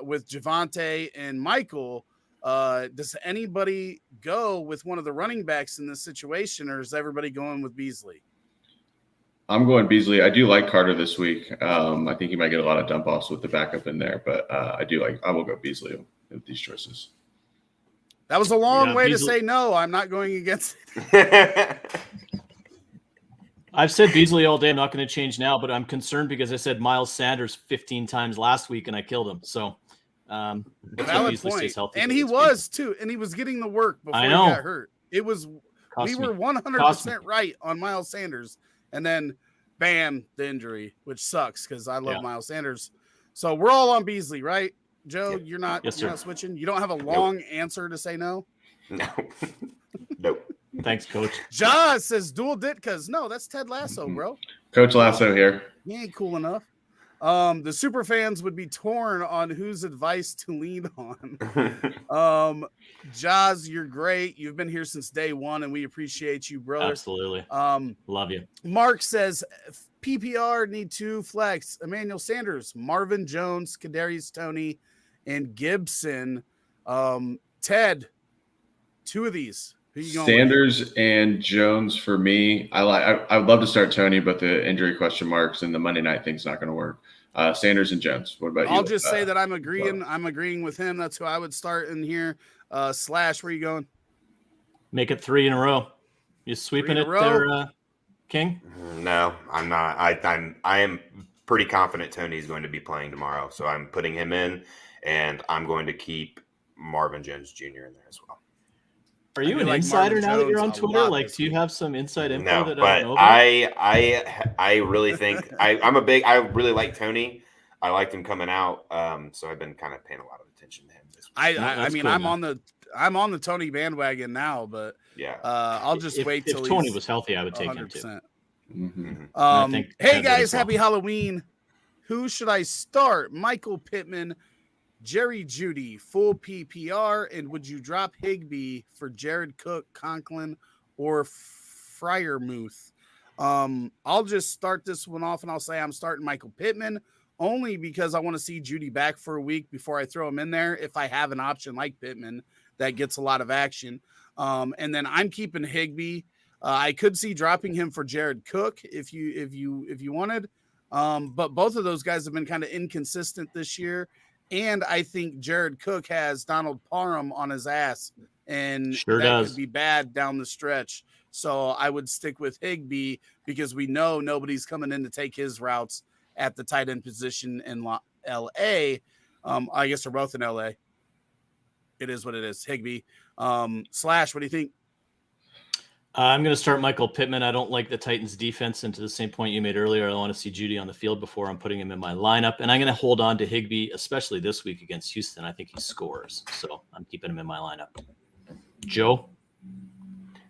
with Javonte and Michael. Does anybody go with one of the running backs in this situation, or is everybody going with Beasley? I'm going Beasley. I do like Carter this week. I think he might get a lot of dump offs with the backup in there, but I will go Beasley with these choices. That was a long way Beasley. to say no. I'm not going against it. I've said Beasley all day. I'm not going to change now, but I'm concerned because I said Miles Sanders 15 times last week and I killed him. So Valid Beasley point. stays healthy. And he was too, and he was getting the work before he got hurt. It was we were 100% right on Miles Sanders, and then bam, the injury, which sucks because I love Miles Sanders. So we're all on Beasley, right? Joe, you're not switching. You don't have a long answer to say no. No. Nope. Thanks, Coach. Jaws says dual Ditkas. No, that's Ted Lasso, bro. Coach Lasso here. He ain't cool enough. The super fans would be torn on whose advice to lean on. Jaws, you're great. You've been here since day one, and we appreciate you, brother. Absolutely. Love you. Mark says PPR need 2 flex. Emmanuel Sanders, Marvin Jones, Kadarius Toney, and Gibson. Ted, 2 of these. Who you going Sanders and Jones for me. I would love to start Tony, but the injury question marks and the Monday night thing's not going to work. Sanders and Jones. What about you? I'll just say that I'm agreeing with him. That's who I would start in here. Slash, where you going? Make it 3 in a row. You sweeping it there, King? No, I'm not. I am pretty confident Tony's going to be playing tomorrow, so I'm putting him in, and I'm going to keep Marvin Jones Jr. in there as well. Are you an insider now that you're on Twitter? Like, do you have some inside info that I don't know about? I really think I really like Tony. I liked him coming out, so I've been kind of paying a lot of attention to him this week. I mean, cool, I'm on the Tony bandwagon now, but yeah, I'll just wait till if Tony was healthy, I would take 100%. Him too. Mm-hmm. Hey guys, happy Halloween. Who should I start? Michael Pittman, Jerry Jeudy, full PPR, and would you drop Higbee for Jared Cook, Conklin, or Freiermuth? I'll just start this one off, and I'll say I'm starting Michael Pittman only because I want to see Jeudy back for a week before I throw him in there. If I have an option like Pittman that gets a lot of action, and then I'm keeping Higbee. I could see dropping him for Jared Cook if you wanted, but both of those guys have been kind of inconsistent this year. And I think Jared Cook has Donald Parham on his ass, and that could be bad down the stretch. So I would stick with Higbee because we know nobody's coming in to take his routes at the tight end position in L.A. I guess they're both in L.A. It is what it is. Higbee. Slash, what do you think? I'm going to start Michael Pittman. I don't like the Titans defense, and to the same point you made earlier, I want to see Jeudy on the field before I'm putting him in my lineup. And I'm going to hold on to Higbee, especially this week against Houston. I think he scores, so I'm keeping him in my lineup. Joe?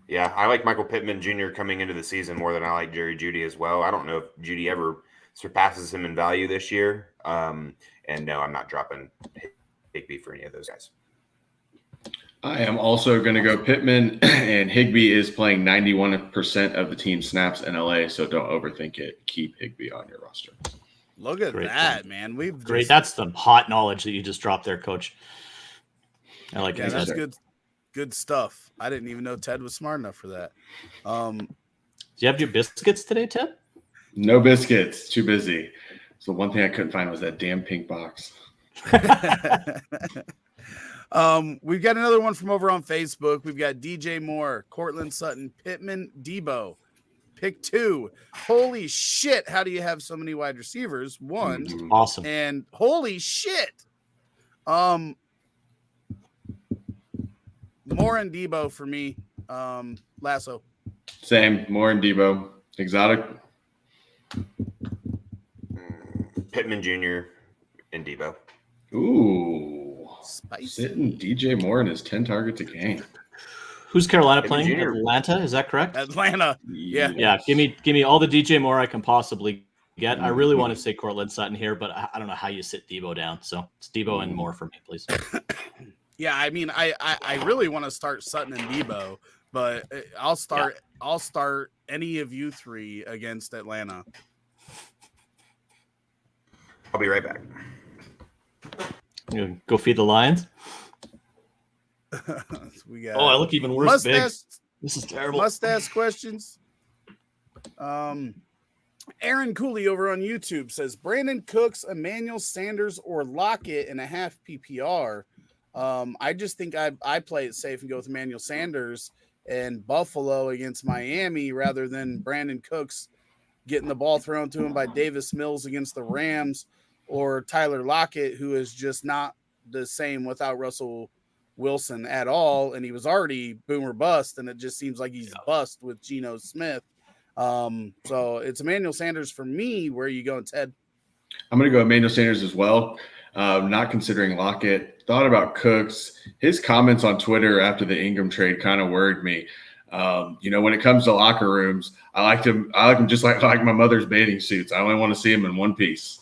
Yeah, I like Michael Pittman Jr. coming into the season more than I like Jerry Jeudy as well. I don't know if Jeudy ever surpasses him in value this year. And no, I'm not dropping Higbee for any of those guys. I am also going to go Pittman, and Higbee is playing 91% of the team snaps in LA, so don't overthink it. Keep Higbee on your roster. Look at that, man. Great. That's the hot knowledge that you just dropped there, Coach. I like it. That's good stuff. I didn't even know Ted was smart enough for that. Do you have your biscuits today, Ted? No biscuits. Too busy. So one thing I couldn't find was that damn pink box. We've got another one from over on Facebook. We've got DJ Moore, Cortland Sutton, Pittman, Debo. Pick 2. Holy shit. How do you have so many wide receivers? 1. Awesome. And holy shit. Moore and Debo for me. Lasso. Same. Moore and Debo. Exotic. Pittman Jr. and Debo. Ooh. Spicy. Sitting DJ Moore in his 10 targets a game. Who's Carolina playing? Atlanta, is that correct? Atlanta. Yeah. Yeah. Give me all the DJ Moore I can possibly get. I really want to say Cortland Sutton here, but I don't know how you sit Debo down. So it's Debo and Moore for me, please. Yeah, I mean, I really want to start Sutton and Debo, but I'll start any of you three against Atlanta. I'll be right back. You gonna go feed the Lions? We got. I look even worse. This is terrible. Must ask questions. Aaron Cooley over on YouTube says Brandon Cooks, Emmanuel Sanders, or Lockett in a half PPR. I just think I play it safe and go with Emmanuel Sanders and Buffalo against Miami rather than Brandon Cooks getting the ball thrown to him by Davis Mills against the Rams, or Tyler Lockett, who is just not the same without Russell Wilson at all. And he was already boomer bust, and it just seems like he's bust with Geno Smith. So it's Emmanuel Sanders for me. Where are you going, Ted? I'm going to go Emmanuel Sanders as well. Not considering Lockett. Thought about Cooks. His comments on Twitter after the Ingram trade kind of worried me. When it comes to locker rooms, I like him just like my mother's bathing suits. I only want to see him in one piece.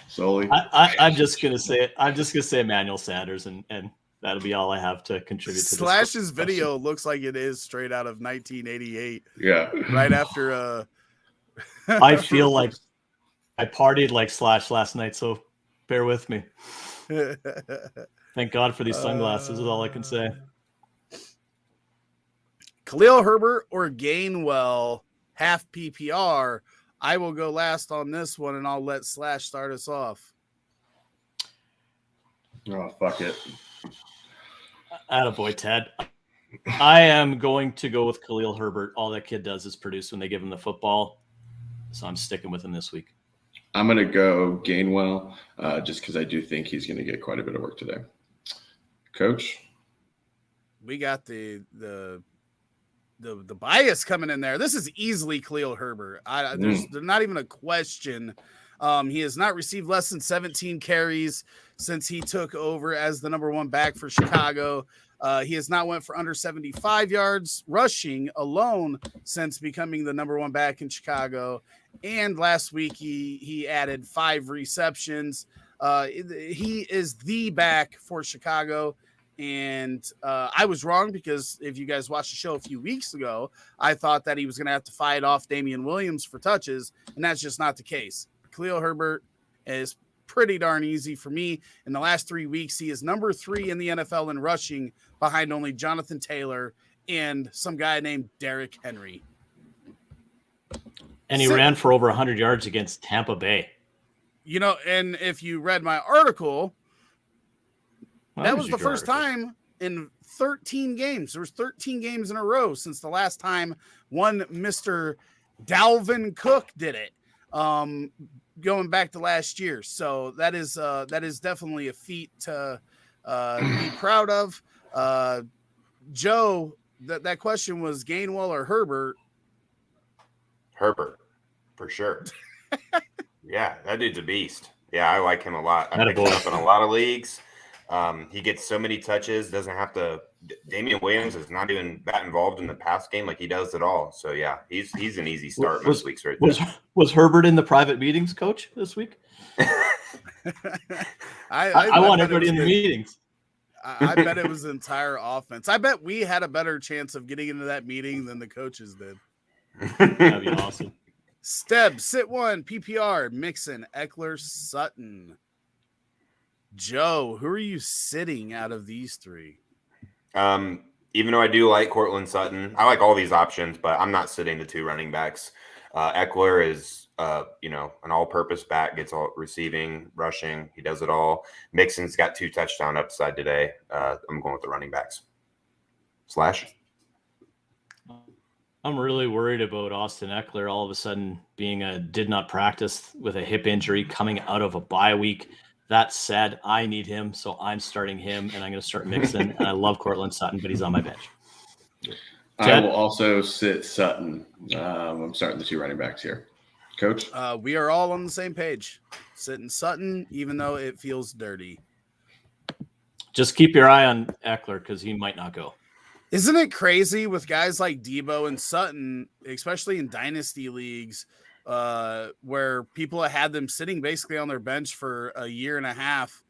Sully. I'm just gonna say Emmanuel Sanders, and that'll be all I have to contribute to Slash's video looks like it is straight out of 1988. Yeah. Right after I feel like I partied like Slash last night, so bear with me. Thank God for these sunglasses is all I can say. Khalil Herbert or Gainwell, half PPR. I will go last on this one, and I'll let Slash start us off. Oh, fuck it. Attaboy, Ted. I am going to go with Khalil Herbert. All that kid does is produce when they give him the football. So I'm sticking with him this week. I'm going to go Gainwell just because I do think he's going to get quite a bit of work today. Coach? We got the bias coming in there. This is easily Khalil Herbert. There's not even a question. He has not received less than 17 carries since he took over as the number one back for Chicago. He has not went for under 75 yards rushing alone since becoming the number one back in Chicago. And last week he added 5 receptions. He is the back for Chicago. And I was wrong because if you guys watched the show a few weeks ago, I thought that he was going to have to fight off Damian Williams for touches, and that's just not the case. Khalil Herbert is pretty darn easy for me. In the last 3 weeks, he is number 3 in the NFL in rushing behind only Jonathan Taylor and some guy named Derrick Henry. And he ran for over 100 yards against Tampa Bay. You know, and if you read my article, that was the first time in 13 games. There was 13 games in a row since the last time one Mr. Dalvin Cook did it, going back to last year. So that is definitely a feat to be proud of. Joe, that question was Gainwell or Herbert? Herbert, for sure. Yeah, that dude's a beast. Yeah, I like him a lot. I picked him up in a lot of leagues. He gets so many touches, doesn't have to. Damian Williams is not even that involved in the pass game like he does at all. So yeah, he's an easy start most weeks right there. Was Herbert in the private meetings, Coach, this week? I want everybody in the meetings. I bet it was the entire offense. I bet we had a better chance of getting into that meeting than the coaches did. That'd be awesome. Steb, sit one, PPR, Mixon, Eckler, Sutton. Joe, who are you sitting out of these three? Even though I do like Cortland Sutton, I like all these options, but I'm not sitting the 2 running backs. Eckler is, an all-purpose back, gets all receiving, rushing. He does it all. Mixon's got 2 touchdown upside today. I'm going with the running backs. Slash? I'm really worried about Austin Eckler all of a sudden being did not practice with a hip injury coming out of a bye week. That said, I need him, so I'm starting him, and I'm going to start Mixon. And I love Cortland Sutton, but he's on my bench. I will also sit Sutton. I'm starting the 2 running backs here. Coach? We are all on the same page. Sitting Sutton, even though it feels dirty. Just keep your eye on Eckler because he might not go. Isn't it crazy with guys like Debo and Sutton, especially in dynasty leagues, where people had them sitting basically on their bench for a year and a half,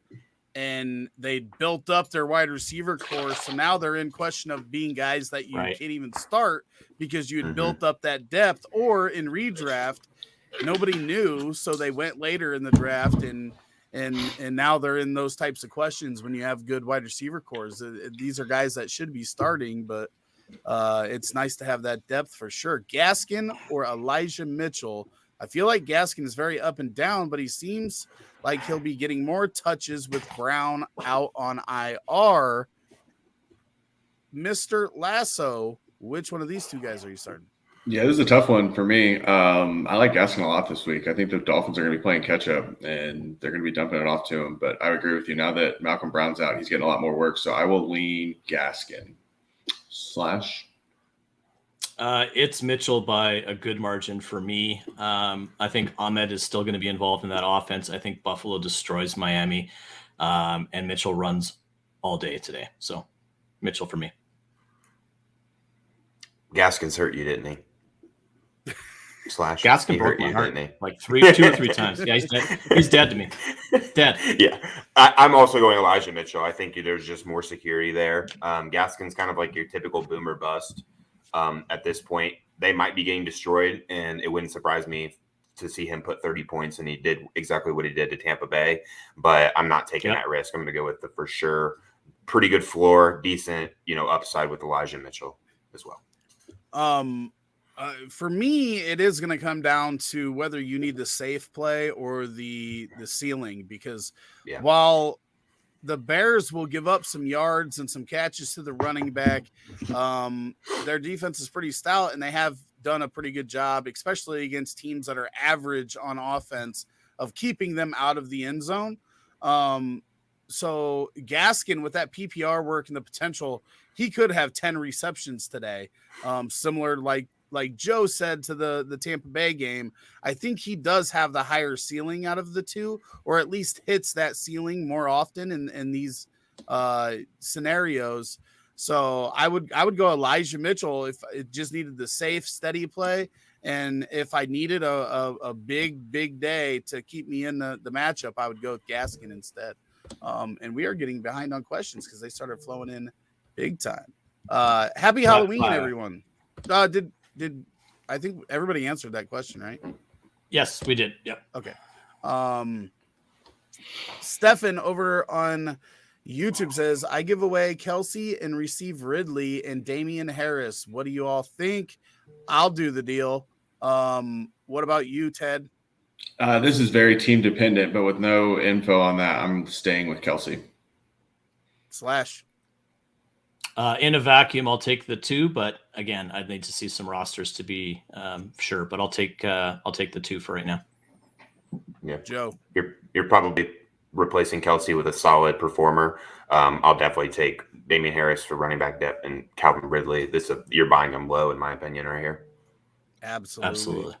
and they built up their wide receiver core. So now they're in question of being guys that you can't even start because you had built up that depth, or in redraft, nobody knew. So they went later in the draft and now they're in those types of questions when you have good wide receiver cores. These are guys that should be starting, but it's nice to have that depth for sure. Gaskin or Elijah Mitchell. I feel like Gaskin is very up and down, but he seems like he'll be getting more touches with Brown out on IR. Mr. Lasso, which one of these 2 guys are you starting? Yeah, this is a tough one for me. I like Gaskin a lot this week. I think the Dolphins are going to be playing catch-up, and they're going to be dumping it off to him. But I agree with you. Now that Malcolm Brown's out, he's getting a lot more work, so I will lean Gaskin. Slash? It's Mitchell by a good margin for me. I think Ahmed is still going to be involved in that offense. I think Buffalo destroys Miami, and Mitchell runs all day today. So Mitchell for me. Gaskin's hurt you, didn't he? Slash. Gaskin broke my heart like 2 or 3 times. Yeah, he's dead. He's dead to me. Dead. Yeah. I'm also going Elijah Mitchell. I think there's just more security there. Gaskin's kind of like your typical boomer bust. At this point, they might be getting destroyed, and it wouldn't surprise me to see him put 30 points, and he did exactly what he did to Tampa Bay. But I'm not taking that risk. I'm going to go with the for sure pretty good floor, decent, upside with Elijah Mitchell as well. For me, it is going to come down to whether you need the safe play or the ceiling, because while the Bears will give up some yards and some catches to the running back, their defense is pretty stout, and they have done a pretty good job, especially against teams that are average on offense, of keeping them out of the end zone. So Gaskin, with that PPR work and the potential, he could have 10 receptions today. Similar like Joe said to the Tampa Bay game, I think he does have the higher ceiling out of the two, or at least hits that ceiling more often in these scenarios. So I would go Elijah Mitchell if it just needed the safe, steady play. And if I needed a big day to keep me in the matchup, I would go with Gaskin instead. And we are getting behind on questions because they started flowing in big time. Happy Halloween, everyone. Did I think everybody answered that question, right? Yes, we did. Yep. Okay. Stefan over on YouTube says, I give away Kelsey and receive Ridley and Damian Harris. What do you all think? I'll do the deal. What about you, Ted? This is very team dependent, but with no info on that, I'm staying with Kelsey. Slash. In a vacuum, I'll take the 2, but again, I'd need to see some rosters to be sure. But I'll take the 2 for right now. Yeah, Joe, you're probably replacing Kelsey with a solid performer. I'll definitely take Damian Harris for running back depth and Calvin Ridley. You're buying them low, in my opinion, right here. Absolutely.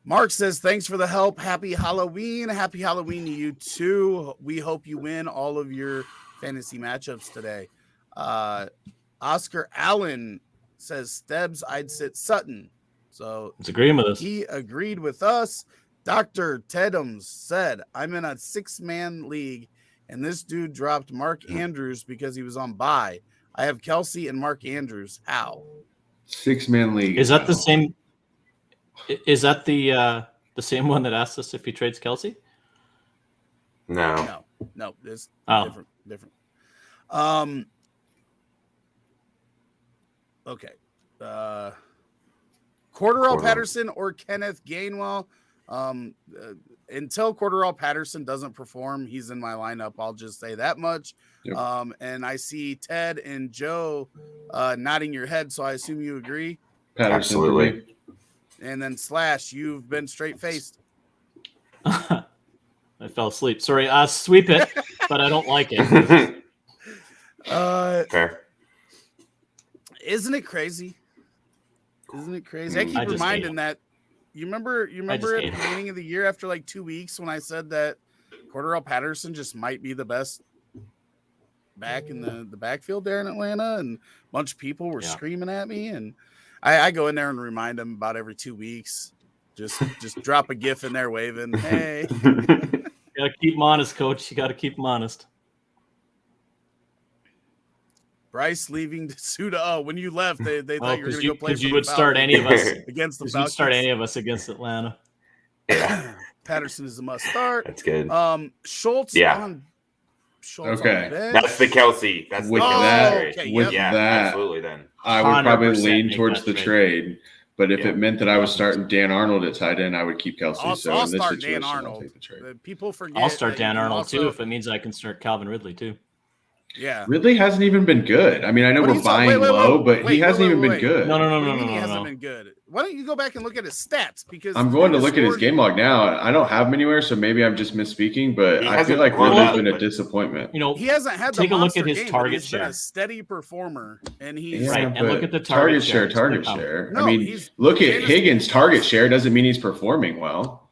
Mark says, thanks for the help. Happy Halloween. Happy Halloween to you too. We hope you win all of your fantasy matchups today. Oscar Allen says, Stebbs, I'd sit Sutton. So he's agreeing with us. He agreed with us. Dr. Tedums said, I'm in a 6-man league, and this dude dropped Mark Andrews because he was on bye. I have Kelsey and Mark Andrews. How? 6-man league. Is that the same? Is that the same one that asked us if he trades Kelsey? No. It's different. Okay. Cordarrelle Patterson or Kenneth Gainwell. Until Cordarrelle Patterson doesn't perform, he's in my lineup. I'll just say that much. Yep. And I see Ted and Joe nodding your head, so I assume you agree. Patterson. Absolutely. And then Slash, you've been straight-faced. I fell asleep. Sorry, sweep it, but I don't like it. Fair. Isn't it crazy? I keep reminding that. You remember at the beginning of the year, after like 2 weeks, when I said that Cordarrelle Patterson just might be the best back in the backfield there in Atlanta, and a bunch of people were screaming at me, and I go in there and remind them about every 2 weeks. Just drop a GIF in there waving, hey. You gotta keep them honest, Coach. You gotta keep them honest. Bryce leaving to Suda. Oh, when you left, they thought you were going to go play. Because you would start any of us against the Falcons. You'd start any of us against Atlanta. Yeah. Patterson is a must start. That's good. Schultz. Okay. That's the Kelsey. That's with the that. Kelsey With that, absolutely. Then I would probably lean make towards the trade. But if it meant that I was starting Dan Arnold at tight end, I would keep Kelsey. I'll in this start situation, Dan Arnold. I'll take the trade. People forget. I'll start Dan Arnold too if it means I can start Calvin Ridley too. Yeah, Ridley hasn't even been good. I mean, I know we're buying low, but he hasn't even been good. No. He hasn't been good. Why don't you go back and look at his stats? Because I'm going to look at his game log now. I don't have him anywhere, so maybe I'm just misspeaking. But I feel like Ridley's been a disappointment. He hasn't had. Take a look at his game, target he's share. Been a steady performer, and he's right. And look at the target share. Target share. No, I mean, look at Higgins' target share. Doesn't mean he's performing well.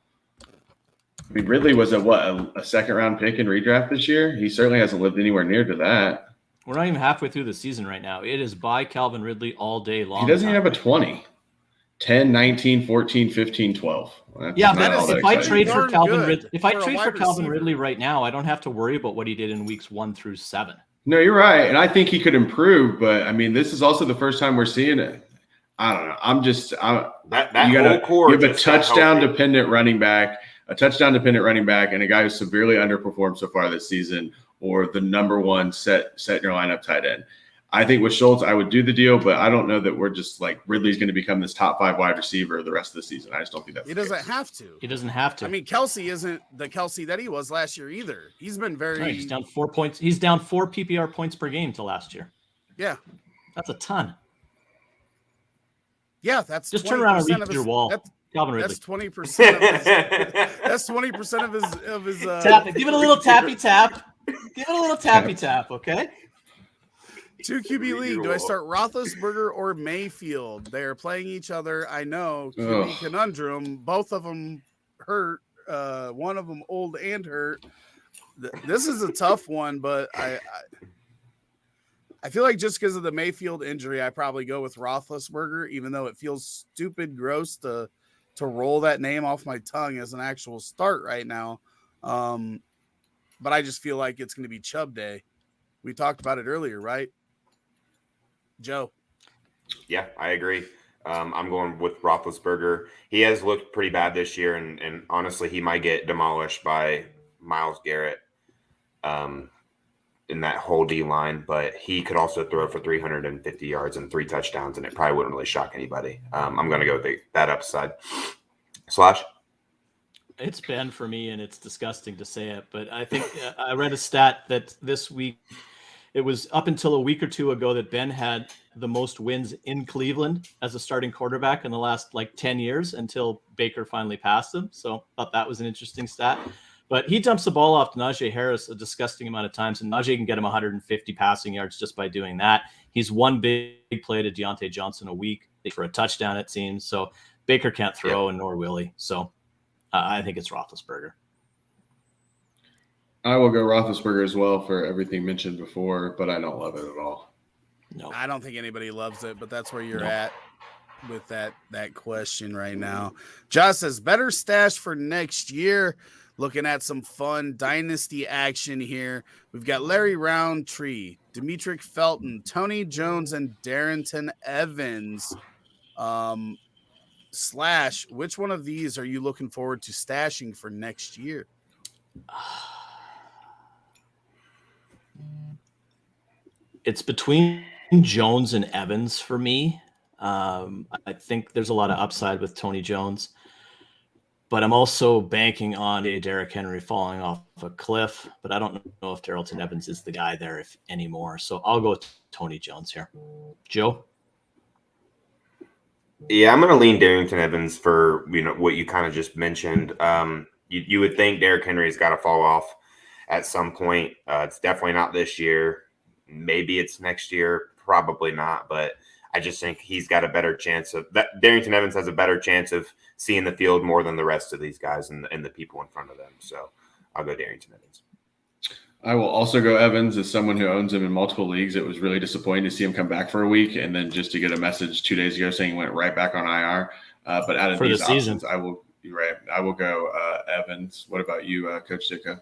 I mean, Ridley was a second-round pick in redraft this year. He certainly hasn't lived anywhere near to that. We're not even halfway through the season right now. It is by Calvin Ridley all day long. He doesn't even have a 20. 10, 19, 14, 15, 12. If I trade for Calvin Ridley right now, I don't have to worry about what he did in weeks 1 through 7. No, you're right. And I think he could improve, but I mean, this is also the first time we're seeing it. I don't know. That you whole core have a just got touchdown healthy. dependent running back, and a guy who severely underperformed so far this season, or the number one set in your lineup tight end. I think with Schultz, I would do the deal, but I don't know that we're just like Ridley's going to become this top 5 wide receiver the rest of the season. I just don't think that's He doesn't have to. He doesn't have to. I mean, Kelsey isn't the Kelsey that he was last year either. He's been very. Right, he's down 4 points. He's down 4 PPR points per game to last year. Yeah. That's a ton. Yeah, that's just turn around and reach your wall. Calvin Ridley. That's 20% of his. That's 20% of his. Tap it. Give it a little tappy tap. Give it a little tappy tap. Okay. 2 QB league. Do I start Roethlisberger or Mayfield? They're playing each other. I know. QB conundrum. Both of them hurt. One of them old and hurt. This is a tough one, but I feel like just because of the Mayfield injury, I probably go with Roethlisberger, even though it feels stupid, gross to roll that name off my tongue as an actual start right now. But I just feel like it's going to be Chubb day. We talked about it earlier, right? Joe. Yeah, I agree. I'm going with Roethlisberger. He has looked pretty bad this year, and honestly, he might get demolished by Myles Garrett in that whole D line, but he could also throw for 350 yards and 3 touchdowns, and it probably wouldn't really shock anybody. I'm going to go with that upside. Slash? It's Ben for me, and it's disgusting to say it, but I think I read a stat that this week, it was up until a week or two ago that Ben had the most wins in Cleveland as a starting quarterback in the last 10 years until Baker finally passed him. So I thought that was an interesting stat. But he dumps the ball off to Najee Harris a disgusting amount of times, and Najee can get him 150 passing yards just by doing that. He's one big play to Deontay Johnson a week for a touchdown, it seems. So Baker can't throw, and nor will he. So I think it's Roethlisberger. I will go Roethlisberger as well for everything mentioned before, but I don't love it at all. No, I don't think anybody loves it, but that's where you're at with that question right now. Josh says better stash for next year. Looking at some fun dynasty action here. We've got Larry Roundtree, Demetric Felton, Tony Jones, and Darrington Evans. Slash, which one of these are you looking forward to stashing for next year? It's between Jones and Evans for me. I think there's a lot of upside with Tony Jones, but I'm also banking on a Derrick Henry falling off a cliff, but I don't know if Darrellton Evans is the guy there anymore. So I'll go with Tony Jones here. Joe? Yeah, I'm going to lean Darrington Evans for what you kind of just mentioned. You would think Derrick Henry's got to fall off at some point. It's definitely not this year. Maybe it's next year. Probably not. But I just think he's got a better chance of that. Darrington Evans has a better chance of seeing the field more than the rest of these guys and the people in front of them. So I'll go Darrington Evans. I will also go Evans as someone who owns him in multiple leagues. It was really disappointing to see him come back for a week and then just to get a message 2 days ago saying he went right back on IR. But out of for these the season, options, I will go Evans. What about you, Coach Ditka?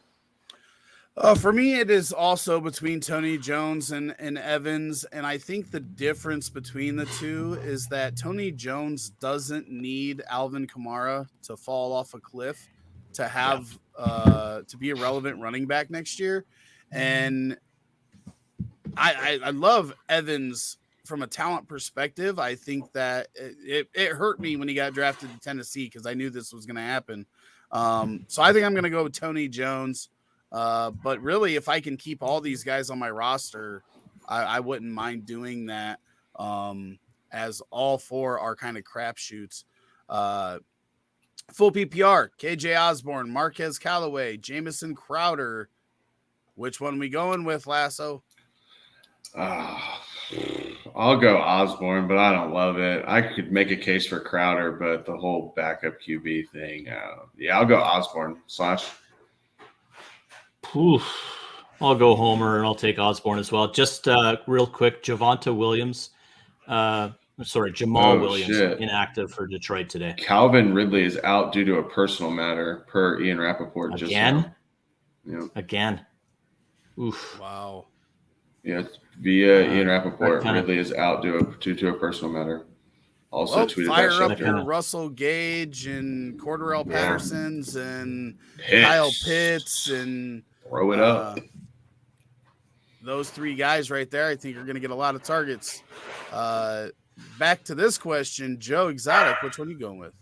For me, it is also between Tony Jones and Evans. And I think the difference between the two is that Tony Jones doesn't need Alvin Kamara to fall off a cliff to have to be a relevant running back next year. And I love Evans from a talent perspective. I think that it hurt me when he got drafted to Tennessee because I knew this was going to happen. So I think I'm going to go with Tony Jones. But really, if I can keep all these guys on my roster, I wouldn't mind doing that, as all 4 are kind of crapshoots. Full PPR, KJ Osborne, Marquez Callaway, Jamison Crowder. Which one we going with, Lasso? I'll go Osborne, but I don't love it. I could make a case for Crowder, but the whole backup QB thing. I'll go Osborne. Slash. Oof. I'll go Homer and I'll take Osborne as well. Just real quick, Jamal Williams inactive for Detroit today. Calvin Ridley is out due to a personal matter per Ian Rappaport. Again. Oof. Wow. Yeah, via Ian Rappaport, Ridley is out due to a personal matter. also tweeted fire that up shit. your Russell Gage and Cordarrelle Yeah. Pattersons and Pitts. Kyle Pitts and Throw it up. those three guys right there, I think are going to get a lot of targets. Back to this question, Joe Exotic, which one are you going with?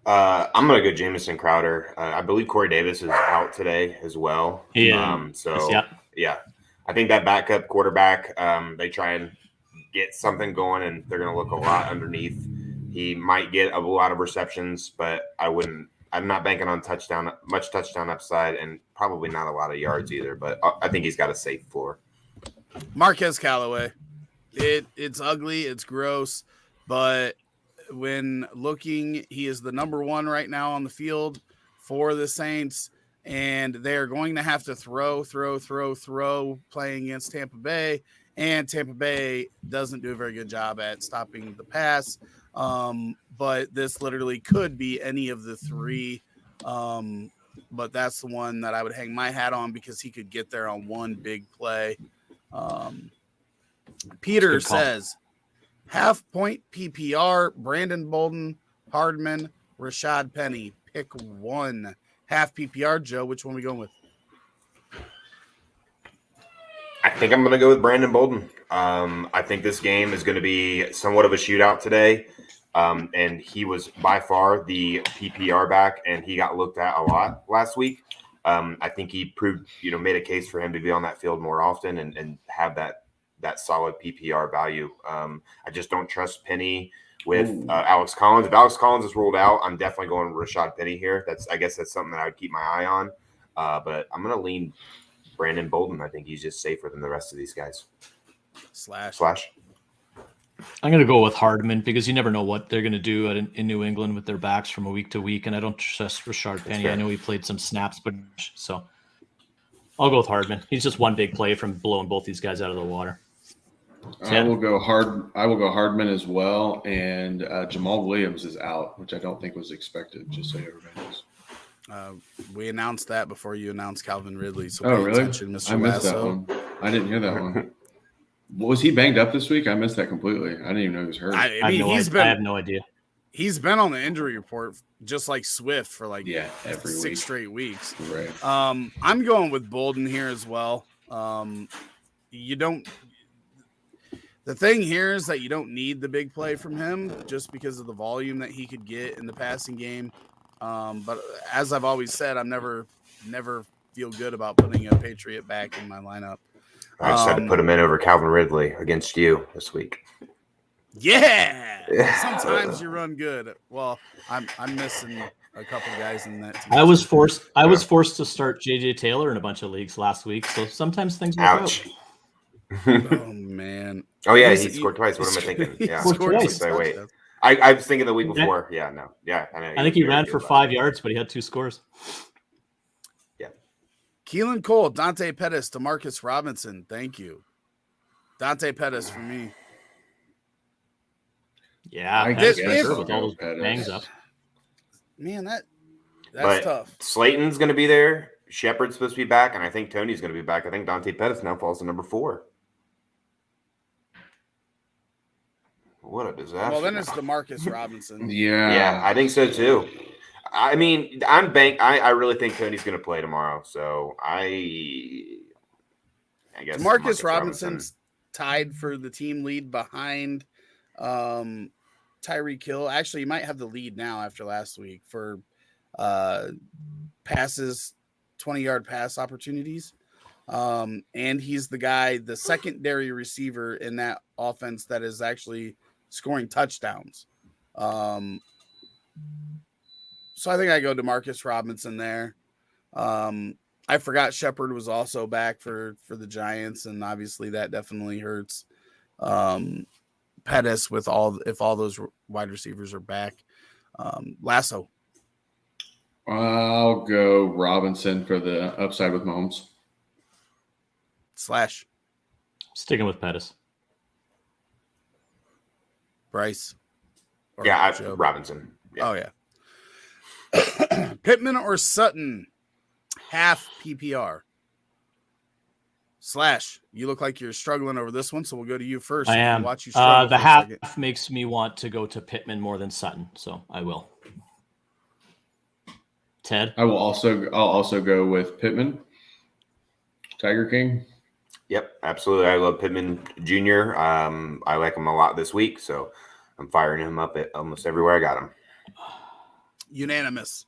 I'm going to go Jamison Crowder. I believe Corey Davis is out today as well. Yeah. Yeah, I think that backup quarterback, they try and get something going, and they're going to look a lot underneath. He might get a lot of receptions, but I'm not banking on much touchdown upside, and probably not a lot of yards either. But I think he's got a safe floor. Marquez Callaway. It's ugly, it's gross, but when looking, he is the number one right now on the field for the Saints, and they're going to have to throw playing against Tampa Bay, and Tampa Bay doesn't do a very good job at stopping the pass. But this literally could be any of the three. But that's the one that I would hang my hat on because he could get there on one big play. Peter says, half point PPR, Brandon Bolden, Hardman, Rashad Penny. Pick one. Half PPR, Joe. Which one are we going with? I think I'm going to go with Brandon Bolden. I think this game is going to be somewhat of a shootout today. And he was by far the PPR back, and he got looked at a lot last week. I think he proved, made a case for him to be on that field more often and have that solid PPR value. I just don't trust Penny with Alex Collins. If Alex Collins is ruled out, I'm definitely going Rashad Penny here. I guess that's something that I would keep my eye on. But I'm going to lean Brandon Bolden. I think he's just safer than the rest of these guys. Slash. I'm going to go with Hardman because you never know what they're going to do in New England with their backs from week to week, and I don't trust Rashard Penny. I know he played some snaps, but so I'll go with Hardman. He's just one big play from blowing both these guys out of the water. I will go Hardman as well, and Jamal Williams is out, which I don't think was expected. Just so everybody knows. We announced that before you announced Calvin Ridley. So really? attention, Mr. I missed Lasso. that one. I didn't hear that one. Was he banged up this week? I missed that completely. I didn't even know he was hurt. I have no idea. He's been on the injury report just like Swift for every 6 week. straight weeks. Right. I'm going with Bolden here as well. The thing here is that you don't need the big play from him just because of the volume that he could get in the passing game. But as I've always said, I'm never feel good about putting a Patriot back in my lineup. I just had to put him in over Calvin Ridley against you this week. Yeah. Sometimes you run good. Well, I'm missing a couple guys in that team. I was forced to start JJ Taylor in a bunch of leagues last week, so sometimes things work out. Oh man. Oh yeah, he scored twice. What am I thinking? Yeah, scored twice. So wait, I was thinking the week before. Yeah, no, yeah. I think he ran for 5 yards, but he had 2 scores. Yeah. Keelan Cole, Dante Pettis, DeMarcus Robinson. Thank you, Dante Pettis for me. Yeah, I Pettis guess for sure with all those Pettis. bangs up. Man, that's But tough. Slayton's going to be there. Shepard's supposed to be back, and I think Tony's going to be back. I think Dante Pettis now falls to number 4. What a disaster! Well, then it's DeMarcus Robinson. Yeah, I think so too. I mean, I really think Tony's going to play tomorrow, so I guess DeMarcus Robinson's tied for the team lead behind Tyreek Hill. Actually, he might have the lead now after last week for passes, 20-yard pass opportunities. And he's the secondary receiver in that offense that is actually scoring touchdowns. So I think I go DeMarcus Robinson there. I forgot Shepard was also back for the Giants, and obviously that definitely hurts Pettis if all those wide receivers are back. Lasso. I'll go Robinson for the upside with Mahomes. Slash. Sticking with Pettis. Bryce. Robinson. Yeah. Oh, yeah. Pittman or Sutton, half PPR. Slash, you look like you're struggling over this one, so we'll go to you first. I and am. watch you struggle The for a half second. makes me want to go to Pittman more than Sutton, so I will. Ted? I'll also go with Pittman, Tiger King. Yep, absolutely. I love Pittman Jr. I like him a lot this week, so I'm firing him up at almost everywhere I got him. Unanimous.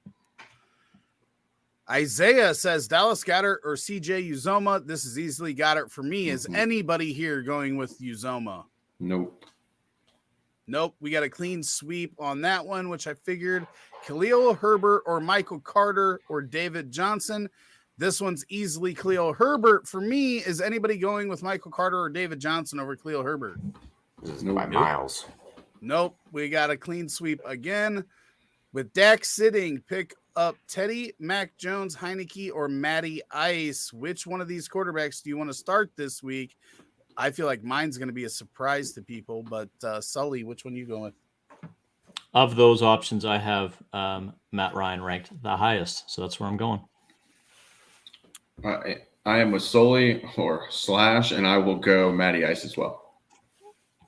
Isaiah says Dallas Goedert or CJ Uzoma. This is easily Goedert for me. Is anybody here going with Uzoma? Nope. Nope. We got a clean sweep on that one, which I figured. Khalil Herbert or Michael Carter or David Johnson. This one's easily Khalil Herbert for me. Is anybody going with Michael Carter or David Johnson over Khalil Herbert? This is by miles. Nope. We got a clean sweep again. With Dak sitting, pick up Teddy, Mac Jones, Heineke, or Matty Ice. Which one of these quarterbacks do you want to start this week? I feel like mine's going to be a surprise to people, but Sully, which one are you going with? Of those options, I have Matt Ryan ranked the highest, so that's where I'm going. I am with Sully or Slash, and I will go Matty Ice as well.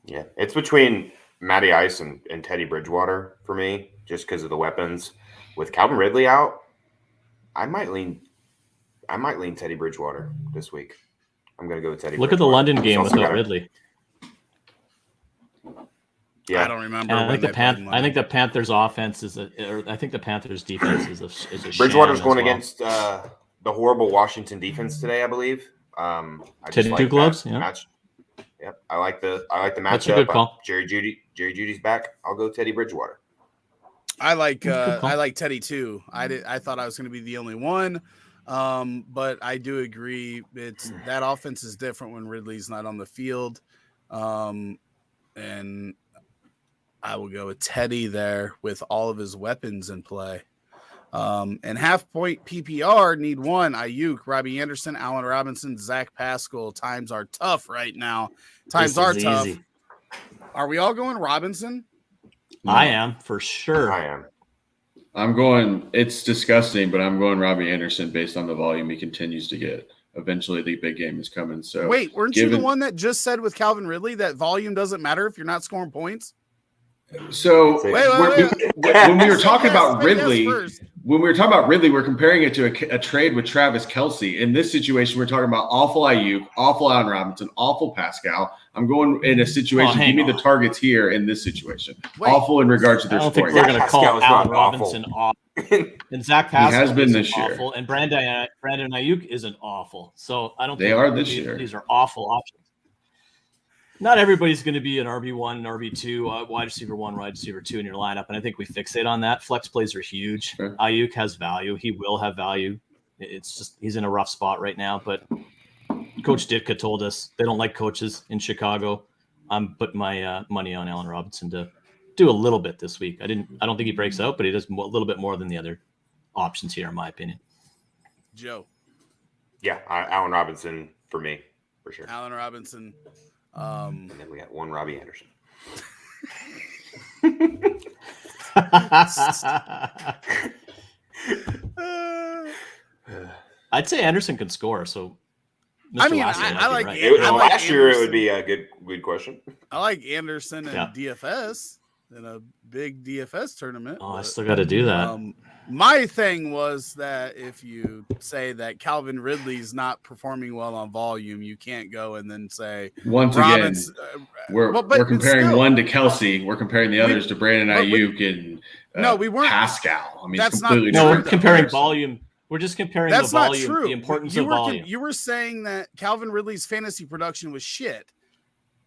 Yeah, it's between Matty Ice and Teddy Bridgewater for me, just because of the weapons. With Calvin Ridley out, I might lean Teddy Bridgewater this week. I'm going to go with Teddy. Look at the London game without Ridley. Yeah, I don't remember. I think the Panthers' offense is I think the Panthers' defense is a Bridgewater's going against the horrible Washington defense today, I believe. Teddy like gloves, yeah. Match. Yep, I like the matchup. That's a good call. Jerry Judy's back. I'll go Teddy Bridgewater. I like Teddy too. I thought I was going to be the only one, but I do agree. That offense is different when Ridley's not on the field, and I will go with Teddy there with all of his weapons in play. And half point PPR need one. Ayuk, Robbie Anderson, Allen Robinson, Zach Pascal. Times are tough right now. Times are tough. Easy. Are we all going Robinson? No. I am for sure. I am. I'm going. It's disgusting, but I'm going Robbie Anderson based on the volume he continues to get. Eventually, the big game is coming. So wait, weren't you the one that just said with Calvin Ridley that volume doesn't matter if you're not scoring points? So when we were talking about Ridley, we're comparing it to a trade with Travis Kelce. In this situation, we're talking about awful Ayuk, awful Allen Robinson, awful Pascal. I'm going in a situation. Give me the targets here in this situation. Awful in regards to their scoring. I don't think we're going to call Allen Robinson awful. And Zach Pascal has been this awful, year. And Brandon Ayuk isn't awful. So I don't think they are this year. These are awful options. Not everybody's going to be an RB1, RB2, wide receiver 1, wide receiver 2 in your lineup, and I think we fixate on that. Flex plays are huge. Sure. Ayuk has value. He will have value. It's just he's in a rough spot right now, but Coach Ditka told us they don't like coaches in Chicago. I'm putting my money on Allen Robinson to do a little bit this week. I don't think he breaks out, but he does a little bit more than the other options here, in my opinion. Joe. Yeah, Allen Robinson for me, for sure. Allen Robinson. And then we got one Robbie Anderson. I'd say Anderson can score. So, I mean, I like. Right. Last year it would be a good question. I like Anderson and DFS in a big DFS tournament. Oh, I still got to do that. My thing was that if you say that Calvin Ridley's not performing well on volume, you can't go and then say once again we're comparing one to Kelce. We're comparing the others to Brandon Ayuk and we weren't Pascal. I mean, that's it's completely not. No, we're comparing volume. We're just comparing that's the volume, not true. The importance of volume. You were saying that Calvin Ridley's fantasy production was shit,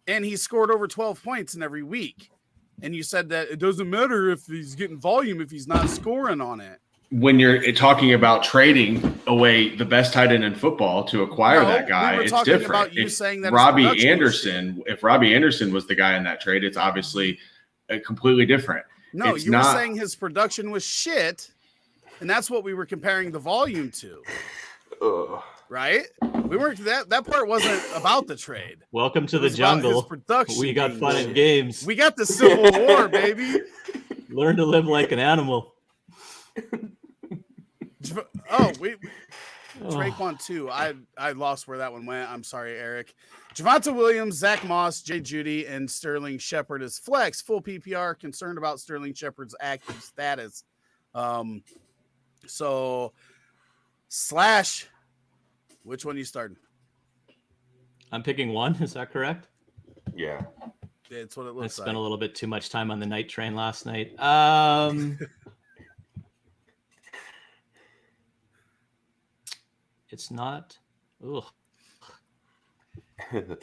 and he scored over 12 points in every week. And you said that it doesn't matter if he's getting volume if he's not scoring on it. When you're talking about trading away the best tight end in football to acquire that guy, it's different. About you saying that Robbie Anderson was the guy in that trade, it's obviously completely different. No, you were saying his production was shit, and that's what we were comparing the volume to. Right? We weren't that part wasn't about the trade. Welcome to the jungle. We got fun and games. We got the Civil War, baby. Learn to live like an animal. Traquan 2. I lost where that one went. I'm sorry, Eric. Javonte Williams, Zach Moss, Jay Judy, and Sterling Shepard is flex. Full PPR. Concerned about Sterling Shepard's active status. So Slash, which one you starting? I'm picking one. Is that correct? Yeah. It's what it I looks like. spent a little bit too much time on the night train last night. It's not. Ugh.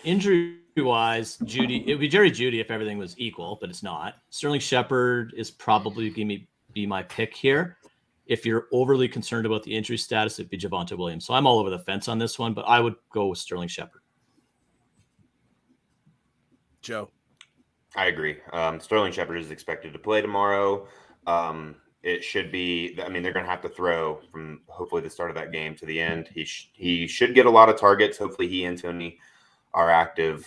Injury-wise, Judy. It would be Jerry Judy if everything was equal, but it's not. Sterling Shepard is probably going to be my pick here. If you're overly concerned about the injury status, it'd be Javonte Williams. So I'm all over the fence on this one, but I would go with Sterling Shepard. Joe. I agree. Sterling Shepard is expected to play tomorrow. It should be, I mean, they're going to have to throw from hopefully the start of that game to the end. He should get a lot of targets. Hopefully he and Tony are active.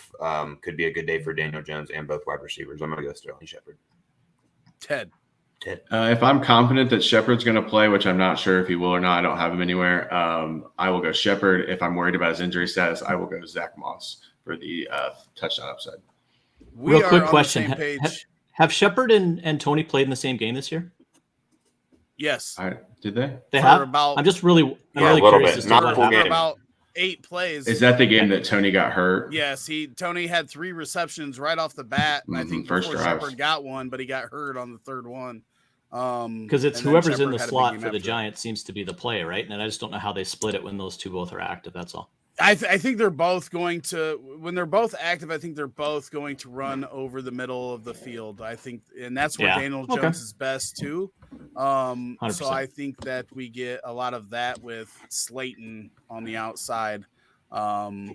Could be a good day for Daniel Jones and both wide receivers. I'm going to go Sterling Shepard. Ted. If I'm confident that Shepard's going to play, which I'm not sure if he will or not, I don't have him anywhere. I will go Shepard. If I'm worried about his injury status, I will go Zach Moss for the touchdown upside. Real quick question. Have Shepard and Tony played in the same game this year? Yes. Did they? They have? I'm really curious as to Not what full happened. game. About 8 plays. Is that the game that Tony got hurt? Yes, Tony had 3 receptions right off the bat. I think first before drive. Shepard got one, but he got hurt on the third one. Because it's whoever's in the slot for the Giants seems to be the play, right? And I just don't know how they split it when those two both are active. That's all. I think they're both going to, when they're both active, I think they're both going to run over the middle of the field. I think, and that's where Daniel Jones is best too. So I think that we get a lot of that with Slayton on the outside, and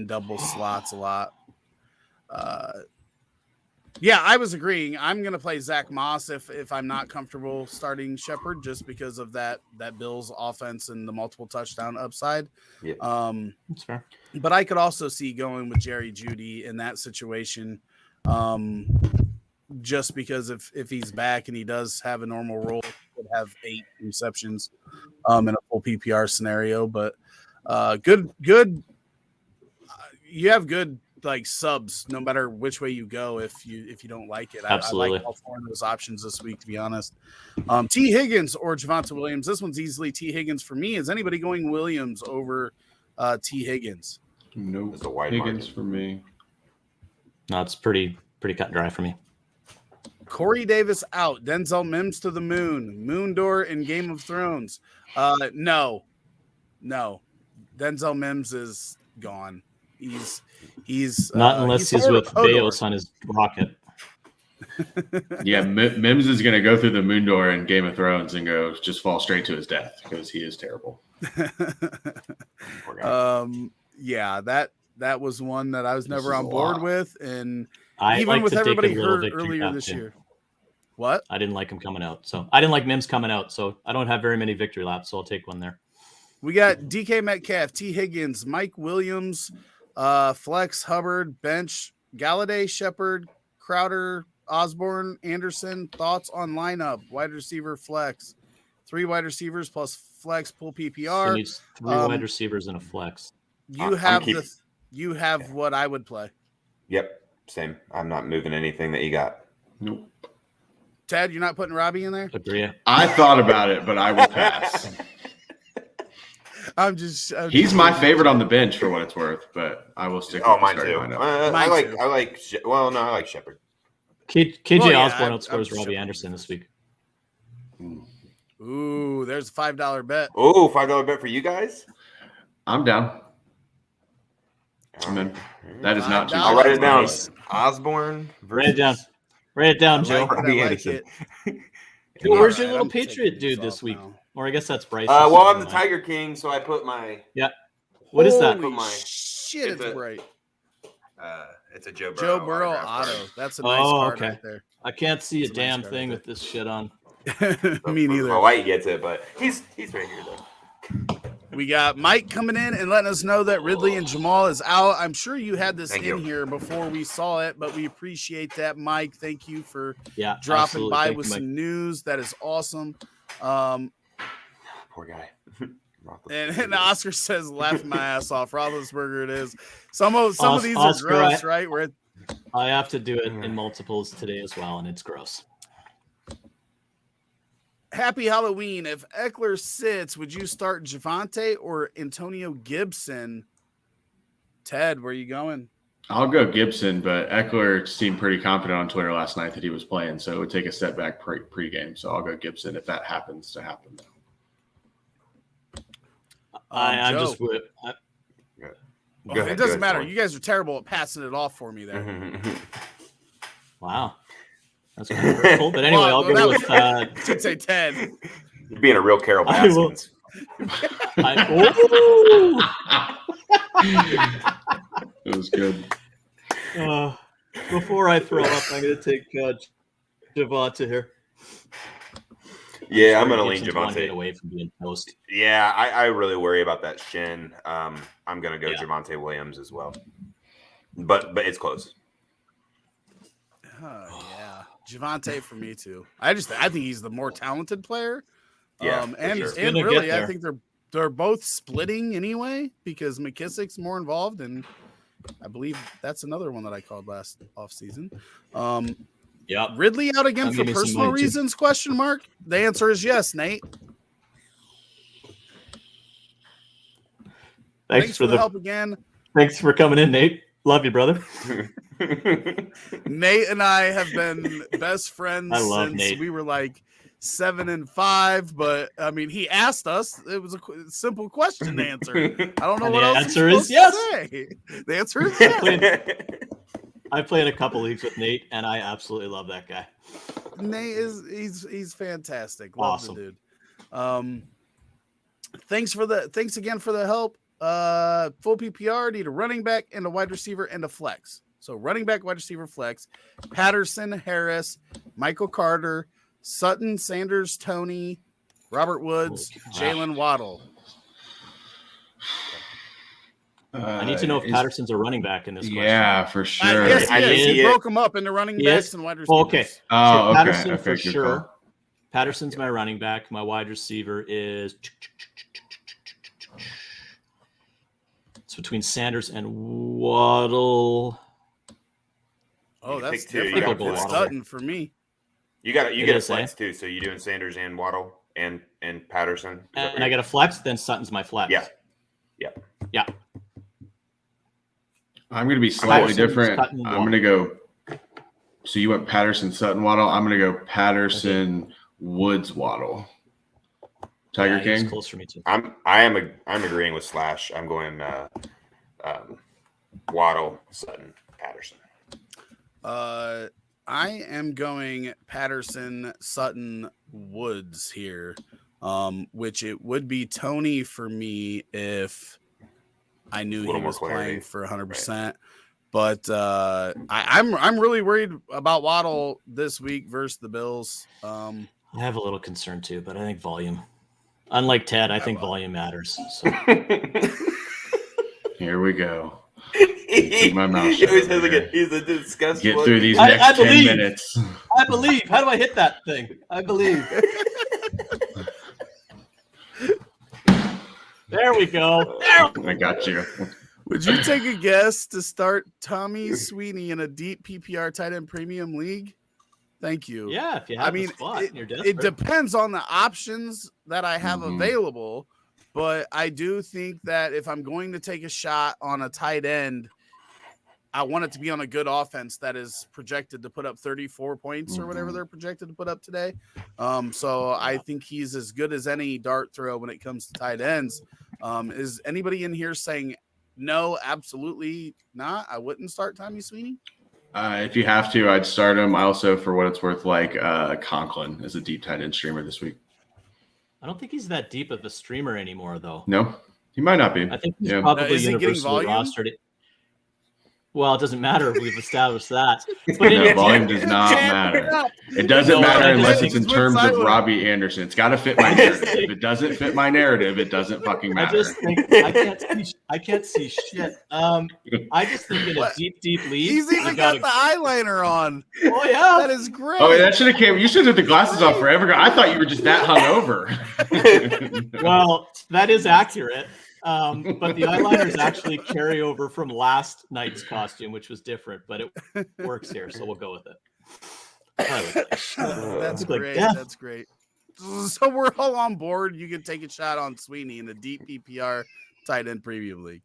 double slots a lot. Yeah, I was agreeing. I'm going to play Zach Moss if I'm not comfortable starting Shepard, just because of that Bills offense and the multiple touchdown upside. Yeah, that's fair. But I could also see going with Jerry Judy in that situation, just because if he's back and he does have a normal role, he could have 8 receptions in a full PPR scenario. But good. You have good like subs no matter which way you go if you don't like it. Absolutely. I like all 4 of those options this week, to be honest. T. Higgins or Javonte Williams. This one's easily T. Higgins for me. Is anybody going Williams over T. Higgins? Nope. It's a wide Higgins margin. for me. No, it's pretty cut and dry for me. Corey Davis out. Denzel Mims to the moon door in Game of Thrones. No. Denzel Mims is gone. He's not unless he's with Beos on his rocket. Yeah, Mims is going to go through the moon door in Game of Thrones and just fall straight to his death because he is terrible. Yeah, that was one that I was never on board with, and I even like with to everybody take a little hurt earlier this year. What? I didn't like him coming out, so I didn't like Mims coming out, so I don't have very many victory laps, so I'll take one there. We got DK Metcalf, T. Higgins, Mike Williams, Flex, Hubbard, bench, Galladay, Shepard, Crowder, Osborne, Anderson. Thoughts on lineup? Wide receiver, flex. 3 wide receivers plus flex, pull PPR. So needs 3 wide receivers and a flex. You have what I would play. Yep, same. I'm not moving anything that you got. Nope. Ted, you're not putting Robbie in there? Agree. I thought about it, but I will pass. He's my favorite on the bench for what it's worth, but I will stick with mine the too. starting lineup. I like Shepard. KJ Osborne outscores Robbie Anderson this week. Ooh, there's a $5 bet. Oh, $5 bet for you guys? I'm down. I'm in. That is not too I'll bad. write it down. Osborne. Write it down. Write it down, Joe. Robbie Anderson. Well, where's your little Patriot dude this week? Now. Or I guess that's Bryce. Well, I'm the Tiger King, so I put my. Yeah. What is that? Holy shit, it's bright. It's a Joe Burrow. Joe Burrow auto. That's a nice card right there. I can't see a That's a nice damn card thing right with this shit on. Me neither. My white gets it, but he's right here though. We got Mike coming in and letting us know that Ridley and Jamal is out. I'm sure you had this Thank in you. here before we saw it, but we appreciate that, Mike. Thank you for dropping absolutely. by Thank with you, Mike. some news. That is awesome. Poor guy. And Oscar says, "Laugh my ass off." Roethlisberger, it is. Some of these are Oscar, gross, right? I have to do it in multiples today as well, and it's gross. Happy Halloween. If Eckler sits, would you start Javonte or Antonio Gibson? Ted, where are you going? I'll go Gibson, but Eckler seemed pretty confident on Twitter last night that he was playing, so it would take a step back pregame. So I'll go Gibson if that happens to happen. I'm Joe. just with. It doesn't matter. You guys are terrible at passing it off for me there. Wow. That's kind of hurtful. But anyway, I'll go with. I should say Ted. You're being a real Carol I will- Baskins. It was good. Before I throw up, I'm going to take Javonte here. Yeah, I'm going to lean Gibson's one hit Javonte. away from being toast. Yeah, I really worry about that shin. I'm going to go Yeah. Javonte Williams as well. But it's close. Yeah, Javonte for me too. I think he's the more talented player. Yeah, for and sure. and Gonna really, get I there. think they're both splitting anyway because McKissick's more involved, and I believe that's another one that I called last offseason. Yep. Ridley out again I'm for giving some personal money, too. reasons? Question mark. The answer is yes, Nate. Thanks for the help again. Thanks for coming in, Nate. Love you, brother. Nate and I have been best friends I love since Nate. we were like 7 and 5. But I mean, he asked us. It was a simple question to answer. I don't know And what the else he's answer is supposed to say. The answer is yes. I played a couple leagues with Nate, and I absolutely love that guy. Nate he's fantastic. Love Awesome. the dude. Thanks again for the help. Full PPR, need a running back and a wide receiver and a flex. So running back, wide receiver, flex. Patterson, Harris, Michael Carter, Sutton, Sanders, Tony, Robert Woods, Jalen Waddle. I need to know if Patterson's a running back in this question. Yeah, for sure. Yes, I he is. see He it. broke them up into running He backs is? and wide receivers. Okay. Oh, So okay. Patterson Okay, for good sure. call. Patterson's my running back. My wide receiver is it's between Sanders and Waddle. Oh, You can that's pick two. You different. gotta go It's Waddle. Sutton for me. You get It a is, flex too. So you're doing Sanders and Waddle and Patterson. Is that And what I you're- get a flex, then Sutton's my flex. Yeah. Yeah. I'm going to be slightly Patterson, different. Sutton, I'm going to go. So you went Patterson, Sutton, Waddle. I'm going to go Patterson, Woods, Waddle. Tiger Yeah, he's King. close for me too. I'm agreeing with Slash. I'm going Waddle, Sutton, Patterson. I am going Patterson, Sutton, Woods here, which it would be Tony for me if I knew he Little more was clarity. playing for 100%. But I'm really worried about Waddle this week versus the Bills. I have a little concern too, but I think volume. Unlike Ted, I think volume matters. So Here we go. Keep my mouth shut He's over here. a disgusting. Get through these I next 10 believe. minutes. I believe. How do I hit that thing? I believe. There we go. I got you. Would you take a guess to start Tommy Sweeney in a deep PPR tight end premium league? Thank you. Yeah, if you have I mean, the spot, and you're it desperate. depends on the options that I have Mhm. available, but I do think that if I'm going to take a shot on a tight end, I want it to be on a good offense that is projected to put up 34 points or whatever Mhm. they're projected to put up today. So I think he's as good as any dart throw when it comes to tight ends. Is anybody in here saying no? Absolutely not. I wouldn't start Tommy Sweeney. If you have to, I'd start him. I also, for what it's worth, like Conklin as a deep tight end streamer this week. I don't think he's that deep of a streamer anymore, though. No, he might not be. I think he's Yeah. probably Is he getting universally volume? rostered. Well, it doesn't matter. We've established that. But No, volume does not matter. It doesn't matter unless it's in terms of Robbie Anderson. It's got to fit my narrative. If it doesn't fit my narrative, it doesn't fucking matter. I just think I can't see shit. I just think in a deep lead, He's even got the eyeliner on. Oh yeah, that is great. Oh, that should have came. You should have took the glasses off forever ago. I thought you were just that hungover. Well, that is accurate. But the eyeliners actually carry over from last night's costume, which was different, but it works here, so we'll go with it. That's great. That's great. So we're all on board. You can take a shot on Sweeney in the deep PPR tight end preview league.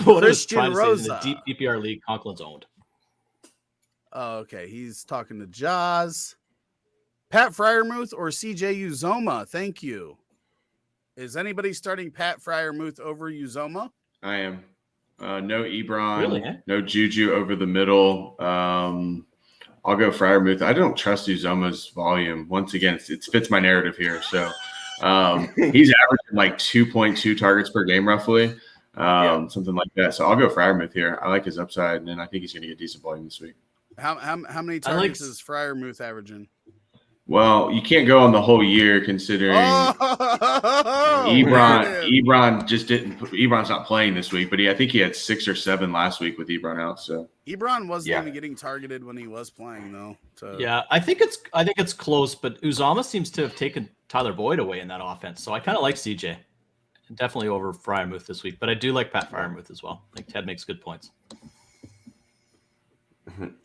What Christian Rosa in the deep PPR league, Conklin's owned. Oh, okay, he's talking to Jaws. Pat Fryermuth or CJ Uzoma? Thank you. Is anybody starting Pat Fryermuth over Uzoma? I am. No Ebron, really, eh? No Juju over the middle. I'll go Fryermuth. I don't trust Uzoma's volume. Once again, it fits my narrative here. So he's averaging like 2.2 targets per game, roughly, something like that. So I'll go Fryermuth here. I like his upside, and I think he's going to get decent volume this week. How many targets is Fryermuth averaging? Well, you can't go on the whole year considering Ebron just didn't. Ebron's not playing this week, but I think he had 6 or 7 last week with Ebron out. So Ebron wasn't even getting targeted when he was playing, though. So. Yeah, I think it's close, but Uzama seems to have taken Tyler Boyd away in that offense. So I kind of like CJ, definitely over Fryermuth this week, but I do like Pat Fryermuth as well. I think Ted makes good points.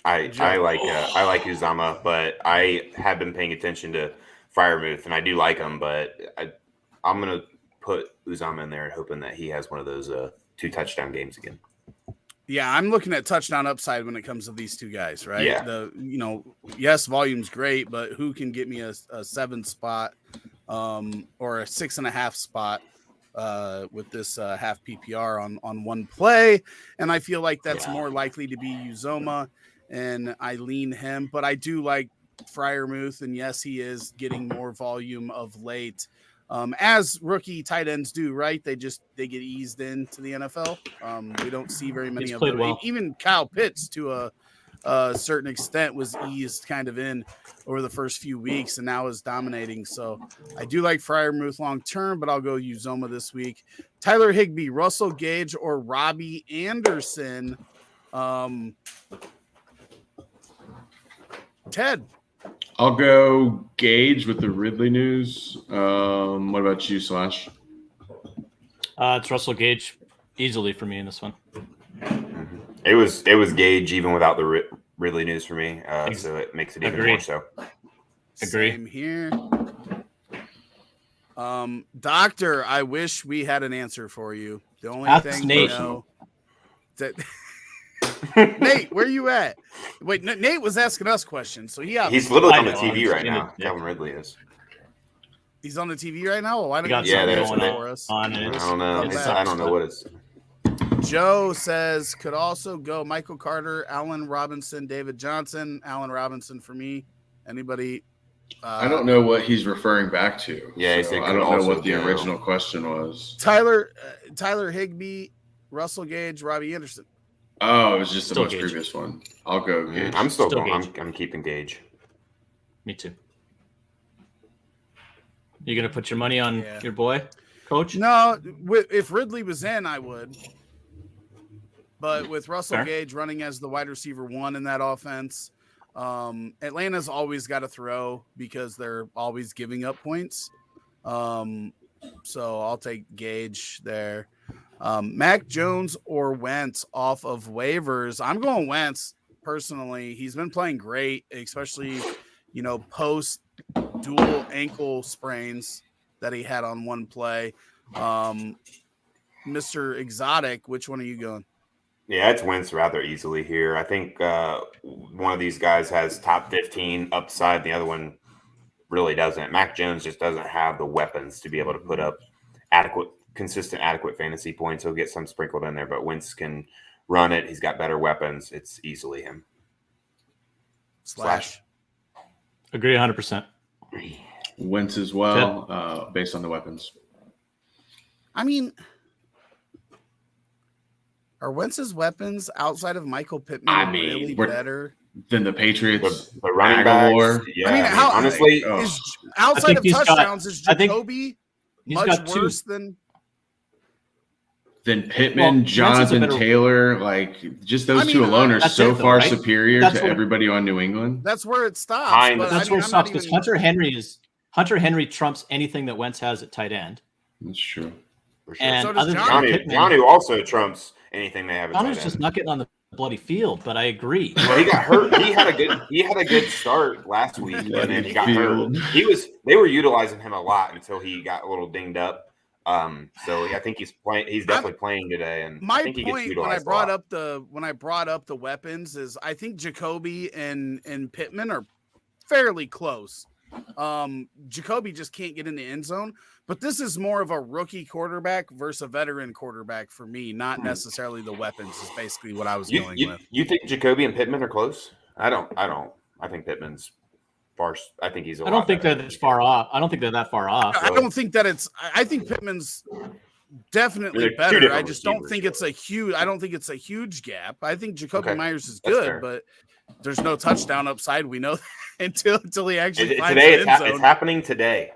I like Uzama, but I have been paying attention to Fryermuth, and I do like him, but I'm gonna put Uzama in there, hoping that he has one of those 2 touchdown games again. Yeah, I'm looking at touchdown upside when it comes to these two guys, right? Yeah. Yes, volume's great, but who can get me a 7 spot or a 6.5 spot with this half PPR on one play? And I feel like that's more likely to be Uzoma, and I lean him, but I do like Fryermuth, and yes, he is getting more volume of late. As rookie tight ends do, right? They get eased into the NFL. We don't see very many of them. Well. Even Kyle Pitts, to a certain extent, was eased kind of in over the first few weeks, and now is dominating. So I do like Fryermuth long term, but I'll go Uzoma this week. Tyler Higbee, Russell Gage, or Robbie Anderson. Ted. I'll go Gage with the Ridley news. What about you, Slash? It's Russell Gage easily for me in this one. It was Gage even without the Ridley news for me, so it makes it even more so. Agree. Same here. Doctor, I wish we had an answer for you. The only thing Nate. we know that Nate, where you at? Wait, Nate was asking us questions, so he's literally on the TV right now. Calvin Ridley is. He's on the TV right now. Well, why don't you for us? I don't know. I don't know what it's. Joe says could also go Michael Carter, Allen Robinson, David Johnson. Allen Robinson for me. Anybody? I don't know what he's referring back to. Yeah, so I don't know what the original question was. Tyler Higbee, Russell Gage, Robbie Anderson. Oh, it was just the most previous one. I'll go Gage. I'm still going. I'm keeping Gage. Me too. You gonna put your money on your boy, Coach? No, if Ridley was in, I would. But with Russell Gage running as the wide receiver 1 in that offense, Atlanta's always got to throw because they're always giving up points. So I'll take Gage there. Mac Jones or Wentz off of waivers. I'm going Wentz personally. He's been playing great, especially, post dual ankle sprains that he had on one play. Mr. Exotic, which one are you going? Yeah, it's Wentz rather easily here. I think one of these guys has top 15 upside. The other one really doesn't. Mac Jones just doesn't have the weapons to be able to put up consistent, adequate fantasy points. He'll get some sprinkled in there, but Wentz can run it. He's got better weapons. It's easily him. Slash. Agree 100%. Wentz as well, based on the weapons. I mean, Are Wentz's weapons outside of Michael Pittman really better than the Patriots? The running Aguilar. backs. Yeah, I mean, how honestly, is outside of touchdowns is I think Jacoby he's much got worse two. Than Pittman, Jonathan Taylor, like just those two alone are so far superior to everybody on New England. That's where it stops. That's where it stops because Hunter Henry trumps anything that Wentz has at tight end. That's true. For sure. And So does Jonnu also trumps anything they have at tight end. Jonnu's just not getting on the bloody field, but I agree. Well, he got hurt. He had a good start last week, and then he got hurt. They were utilizing him a lot until he got a little dinged up. So I think he's playing. He's definitely playing today. And my I think he gets point utilized when I brought up the weapons is I think Jacoby and Pittman are fairly close. Jacoby just can't get in the end zone, but this is more of a rookie quarterback versus a veteran quarterback for me, not necessarily the weapons is basically what I was going with. You think Jacoby and Pittman are close? I don't. I think Pittman's far. I think he's. I don't think that it's far off. I don't think they're that far off. I don't think that it's. I think Pittman's definitely better. I just don't think it's a huge. I don't think it's a huge gap. I think Jacoby Myers is good, but there's no touchdown upside. We know that until he actually finds today. the end zone. It's happening today,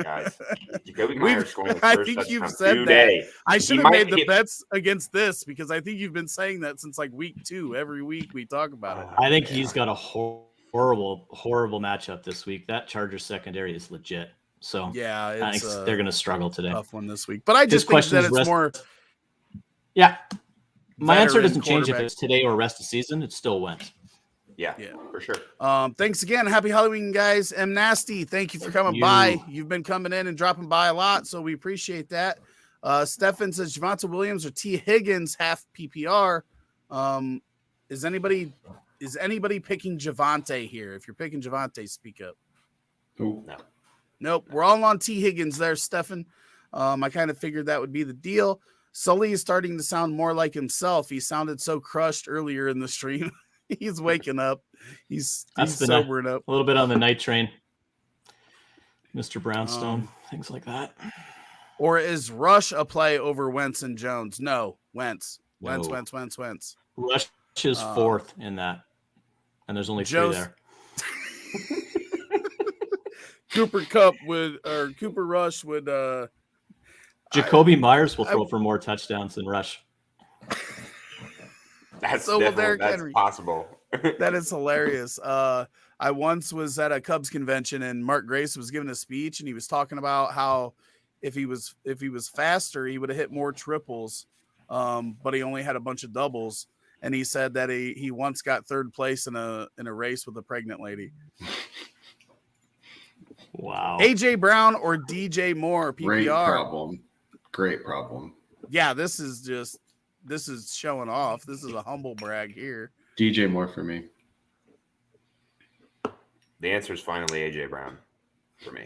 guys. Jacoby Myers scoring the first I think you've touchdown said today. that. I should have made the bets against this because I think you've been saying that since like week 2. Every week we talk about it. I think he's got a horrible matchup this week. That Chargers secondary is legit. So yeah, I think they're going to struggle today. Tough one this week, but I just think that it's more. Yeah, my answer doesn't change if it's today or rest of season. It still went. Yeah, for sure. Thanks again. Happy Halloween, guys. M Nasty, thank you for coming by. You've been coming in and dropping by a lot, so we appreciate that. Stefan says Jamal Williams or T. Higgins half PPR. Is anybody picking Javonte here? If you're picking Javonte, speak up. No. Nope. We're all on T. Higgins there, Stefan. I kind of figured that would be the deal. Sully is starting to sound more like himself. He sounded so crushed earlier in the stream. He's waking up. He's sobering up. A little bit on the night train. Mr. Brownstone, things like that. Or is Rush a play over Wentz and Jones? No, Wentz. Wentz. Rush is fourth in that. And there's only 3 there. Cooper Rush would Jacoby Myers will throw for more touchdowns than Rush. That's possible. That is hilarious. I once was at a Cubs convention and Mark Grace was giving a speech and he was talking about how if he was faster, he would have hit more triples. But he only had a bunch of doubles. And he said that he once got third place in a race with a pregnant lady. Wow. AJ Brown or DJ Moore PPR. Great problem. Yeah, this is showing off. This is a humble brag here. DJ Moore for me. The answer is finally AJ Brown for me.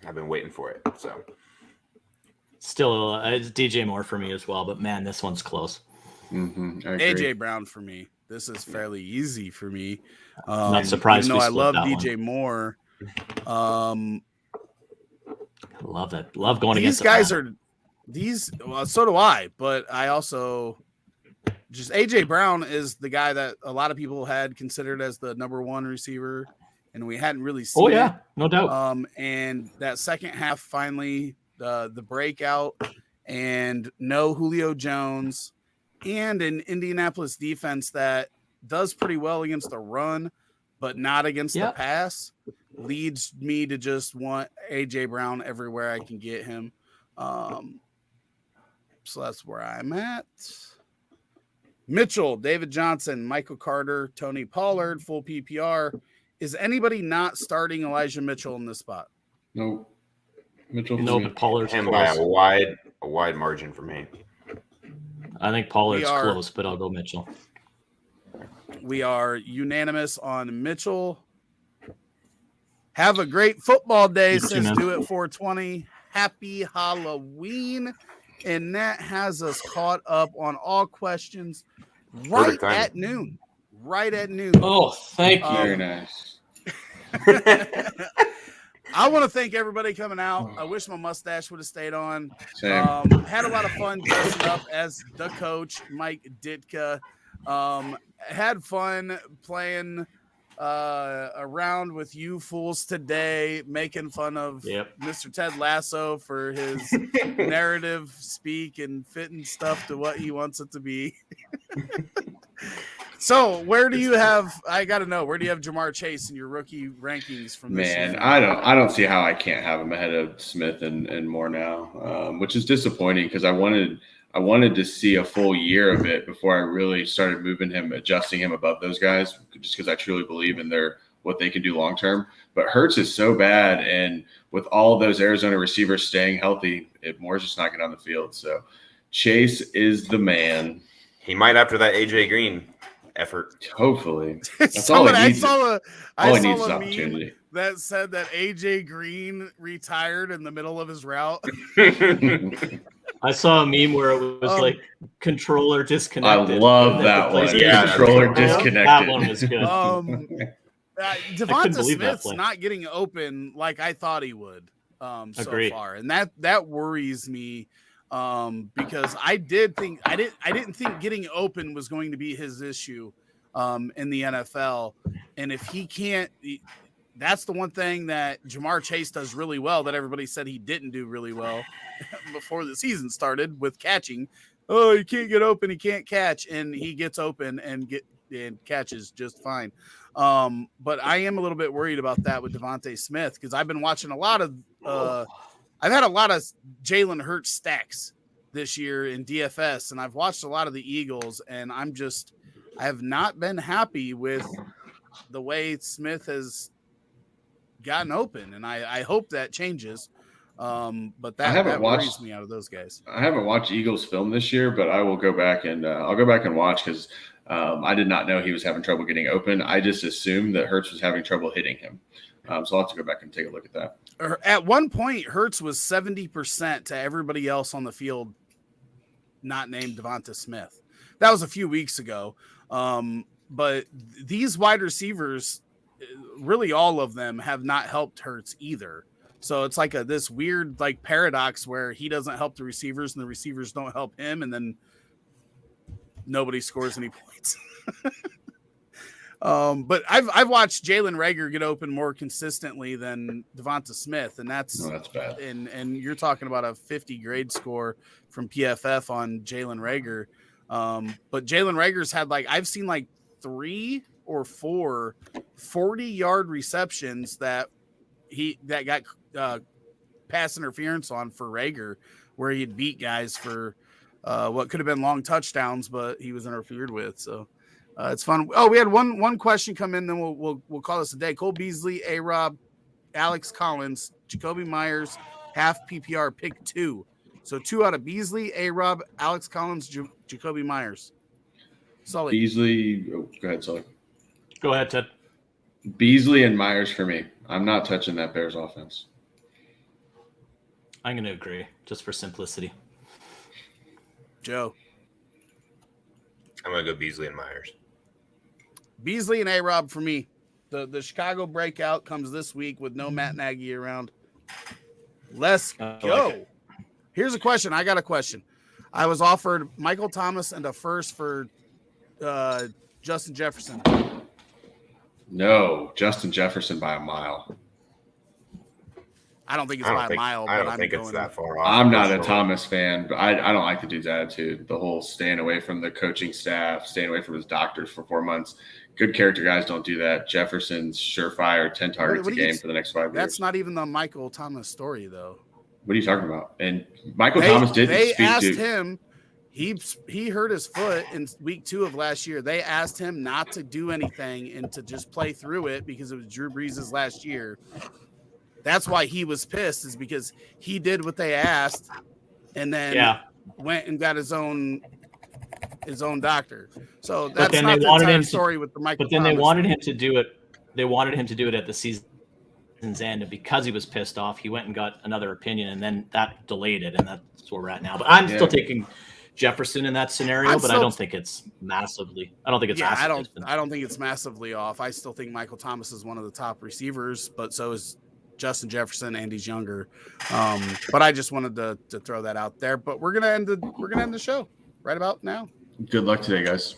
I've been waiting for it. So still, it's DJ Moore for me as well. But man, this one's close. AJ Brown for me. This is fairly easy for me. Not surprised. Even though I love DJ Moore. I love that. Love going against these guys. Well, so do I. But I also just AJ Brown is the guy that a lot of people had considered as the number 1 receiver, and we hadn't really seen. Oh yeah, no doubt. And that second half finally the breakout and no Julio Jones and an Indianapolis defense that does pretty well against the run, but not against the pass, leads me to just want AJ Brown everywhere I can get him. So that's where I'm at. Mitchell, David Johnson, Michael Carter, Tony Pollard, full PPR. Is anybody not starting Elijah Mitchell in this spot? No. Mitchell. No, but Pollard's him close. By a wide margin for me. I think Pollard's close, but I'll go Mitchell. We are unanimous on Mitchell. Have a great football day, says Do It 420. Happy Halloween. And that has us caught up on all questions right at noon. Right at noon. Oh, thank you. Very nice. I want to thank everybody coming out. I wish my mustache would have stayed on. Same. Had a lot of fun dressing up as the coach, Mike Ditka. Had fun playing around with you fools today, making fun of Mr. Ted Lasso for his narrative speak and fitting stuff to what he wants it to be. So where do you have? I got to know, where do you have Jamar Chase in your rookie rankings from this season? I don't see how I can't have him ahead of Smith and more now, which is disappointing because I wanted to see a full year of it before I really started moving him, adjusting him above those guys, just because I truly believe in what they can do long term. But Hurts is so bad, and with all those Arizona receivers staying healthy, Moore's just not getting on the field. So Chase is the man. He might after that AJ Green effort. Hopefully, that's all he needs. I saw is a opportunity. Meme that said that AJ Green retired in the middle of his route. I saw a meme where it was like controller disconnected. I love that one. Yeah, controller disconnected. That one was good. Devonta Smith's not getting open like I thought he would so far, and that worries me because I didn't think getting open was going to be his issue in the NFL, and if he can't. That's the one thing that Jamar Chase does really well that everybody said he didn't do really well before the season started with catching. Oh, he can't get open, he can't catch, and he gets open and catches just fine. But I am a little bit worried about that with Devontae Smith because I've been watching a lot of I've had a lot of Jalen Hurts stacks this year in DFS, and I've watched a lot of the Eagles, and I have not been happy with the way Smith has gotten open, and I hope that changes. But that worries me out of those guys. I haven't watched Eagles film this year, but I will go back and I'll go back and watch because I did not know he was having trouble getting open. I just assumed that Hurts was having trouble hitting him. So I'll have to go back and take a look at that. At one point, Hurts was 70% to everybody else on the field, not named Devonta Smith. That was a few weeks ago. But these wide receivers, really all of them have not helped Hurts either. So it's like this weird paradox where he doesn't help the receivers and the receivers don't help him, and then nobody scores any points. But I've watched Jalen Reagor get open more consistently than Devonta Smith, and that's bad. And you're talking about a 50 grade score from PFF on Jalen Reagor. But Jalen Reagor's had I've seen 3 or 4 40-yard receptions that got pass interference on for Reagor, where he'd beat guys for what could have been long touchdowns, but he was interfered with. So it's fun. Oh, we had one question come in, then we'll call this a day. Cole Beasley, A-Rob, Alex Collins, Jacoby Myers, half PPR, pick 2. So 2 out of Beasley, A-Rob, Alex Collins, Jacoby Myers. Sully. Beasley. Oh, go ahead, Sully. Go ahead, Ted. Beasley and Myers for me. I'm not touching that Bears offense. I'm going to agree, just for simplicity. Joe. I'm going to go Beasley and Myers. Beasley and A-Rob for me. The Chicago breakout comes this week with no Matt Nagy around. Let's go. Here's a question. I got a question. I was offered Michael Thomas and a first for Justin Jefferson. No, Justin Jefferson by a mile. I don't think it's by a mile. I don't think it's that far off. I'm not a Thomas fan, but I don't like the dude's attitude. The whole staying away from the coaching staff, staying away from his doctors for 4 months. Good character guys don't do that. Jefferson's surefire 10 targets a game for the next 5 years. That's not even the Michael Thomas story, though. What are you talking about? And Michael Thomas didn't speak to. They asked him. He hurt his foot in week 2 of last year. They asked him not to do anything and to just play through it because it was Drew Brees' last year. That's why he was pissed, is because he did what they asked and then went and got his own doctor. So that's not the entire story with the Michael Thomas. But then they wanted him to do it. They wanted him to do it at the season's end, and because he was pissed off, he went and got another opinion, and then that delayed it, and that's where we're at now. But I'm still taking Jefferson in that scenario, but I don't think it's massively. I don't think it's. I don't think it's massively off. I still think Michael Thomas is one of the top receivers, but so is Justin Jefferson, and he's younger. But I just wanted to throw that out there. But we're gonna end the show right about now. Good luck today, guys.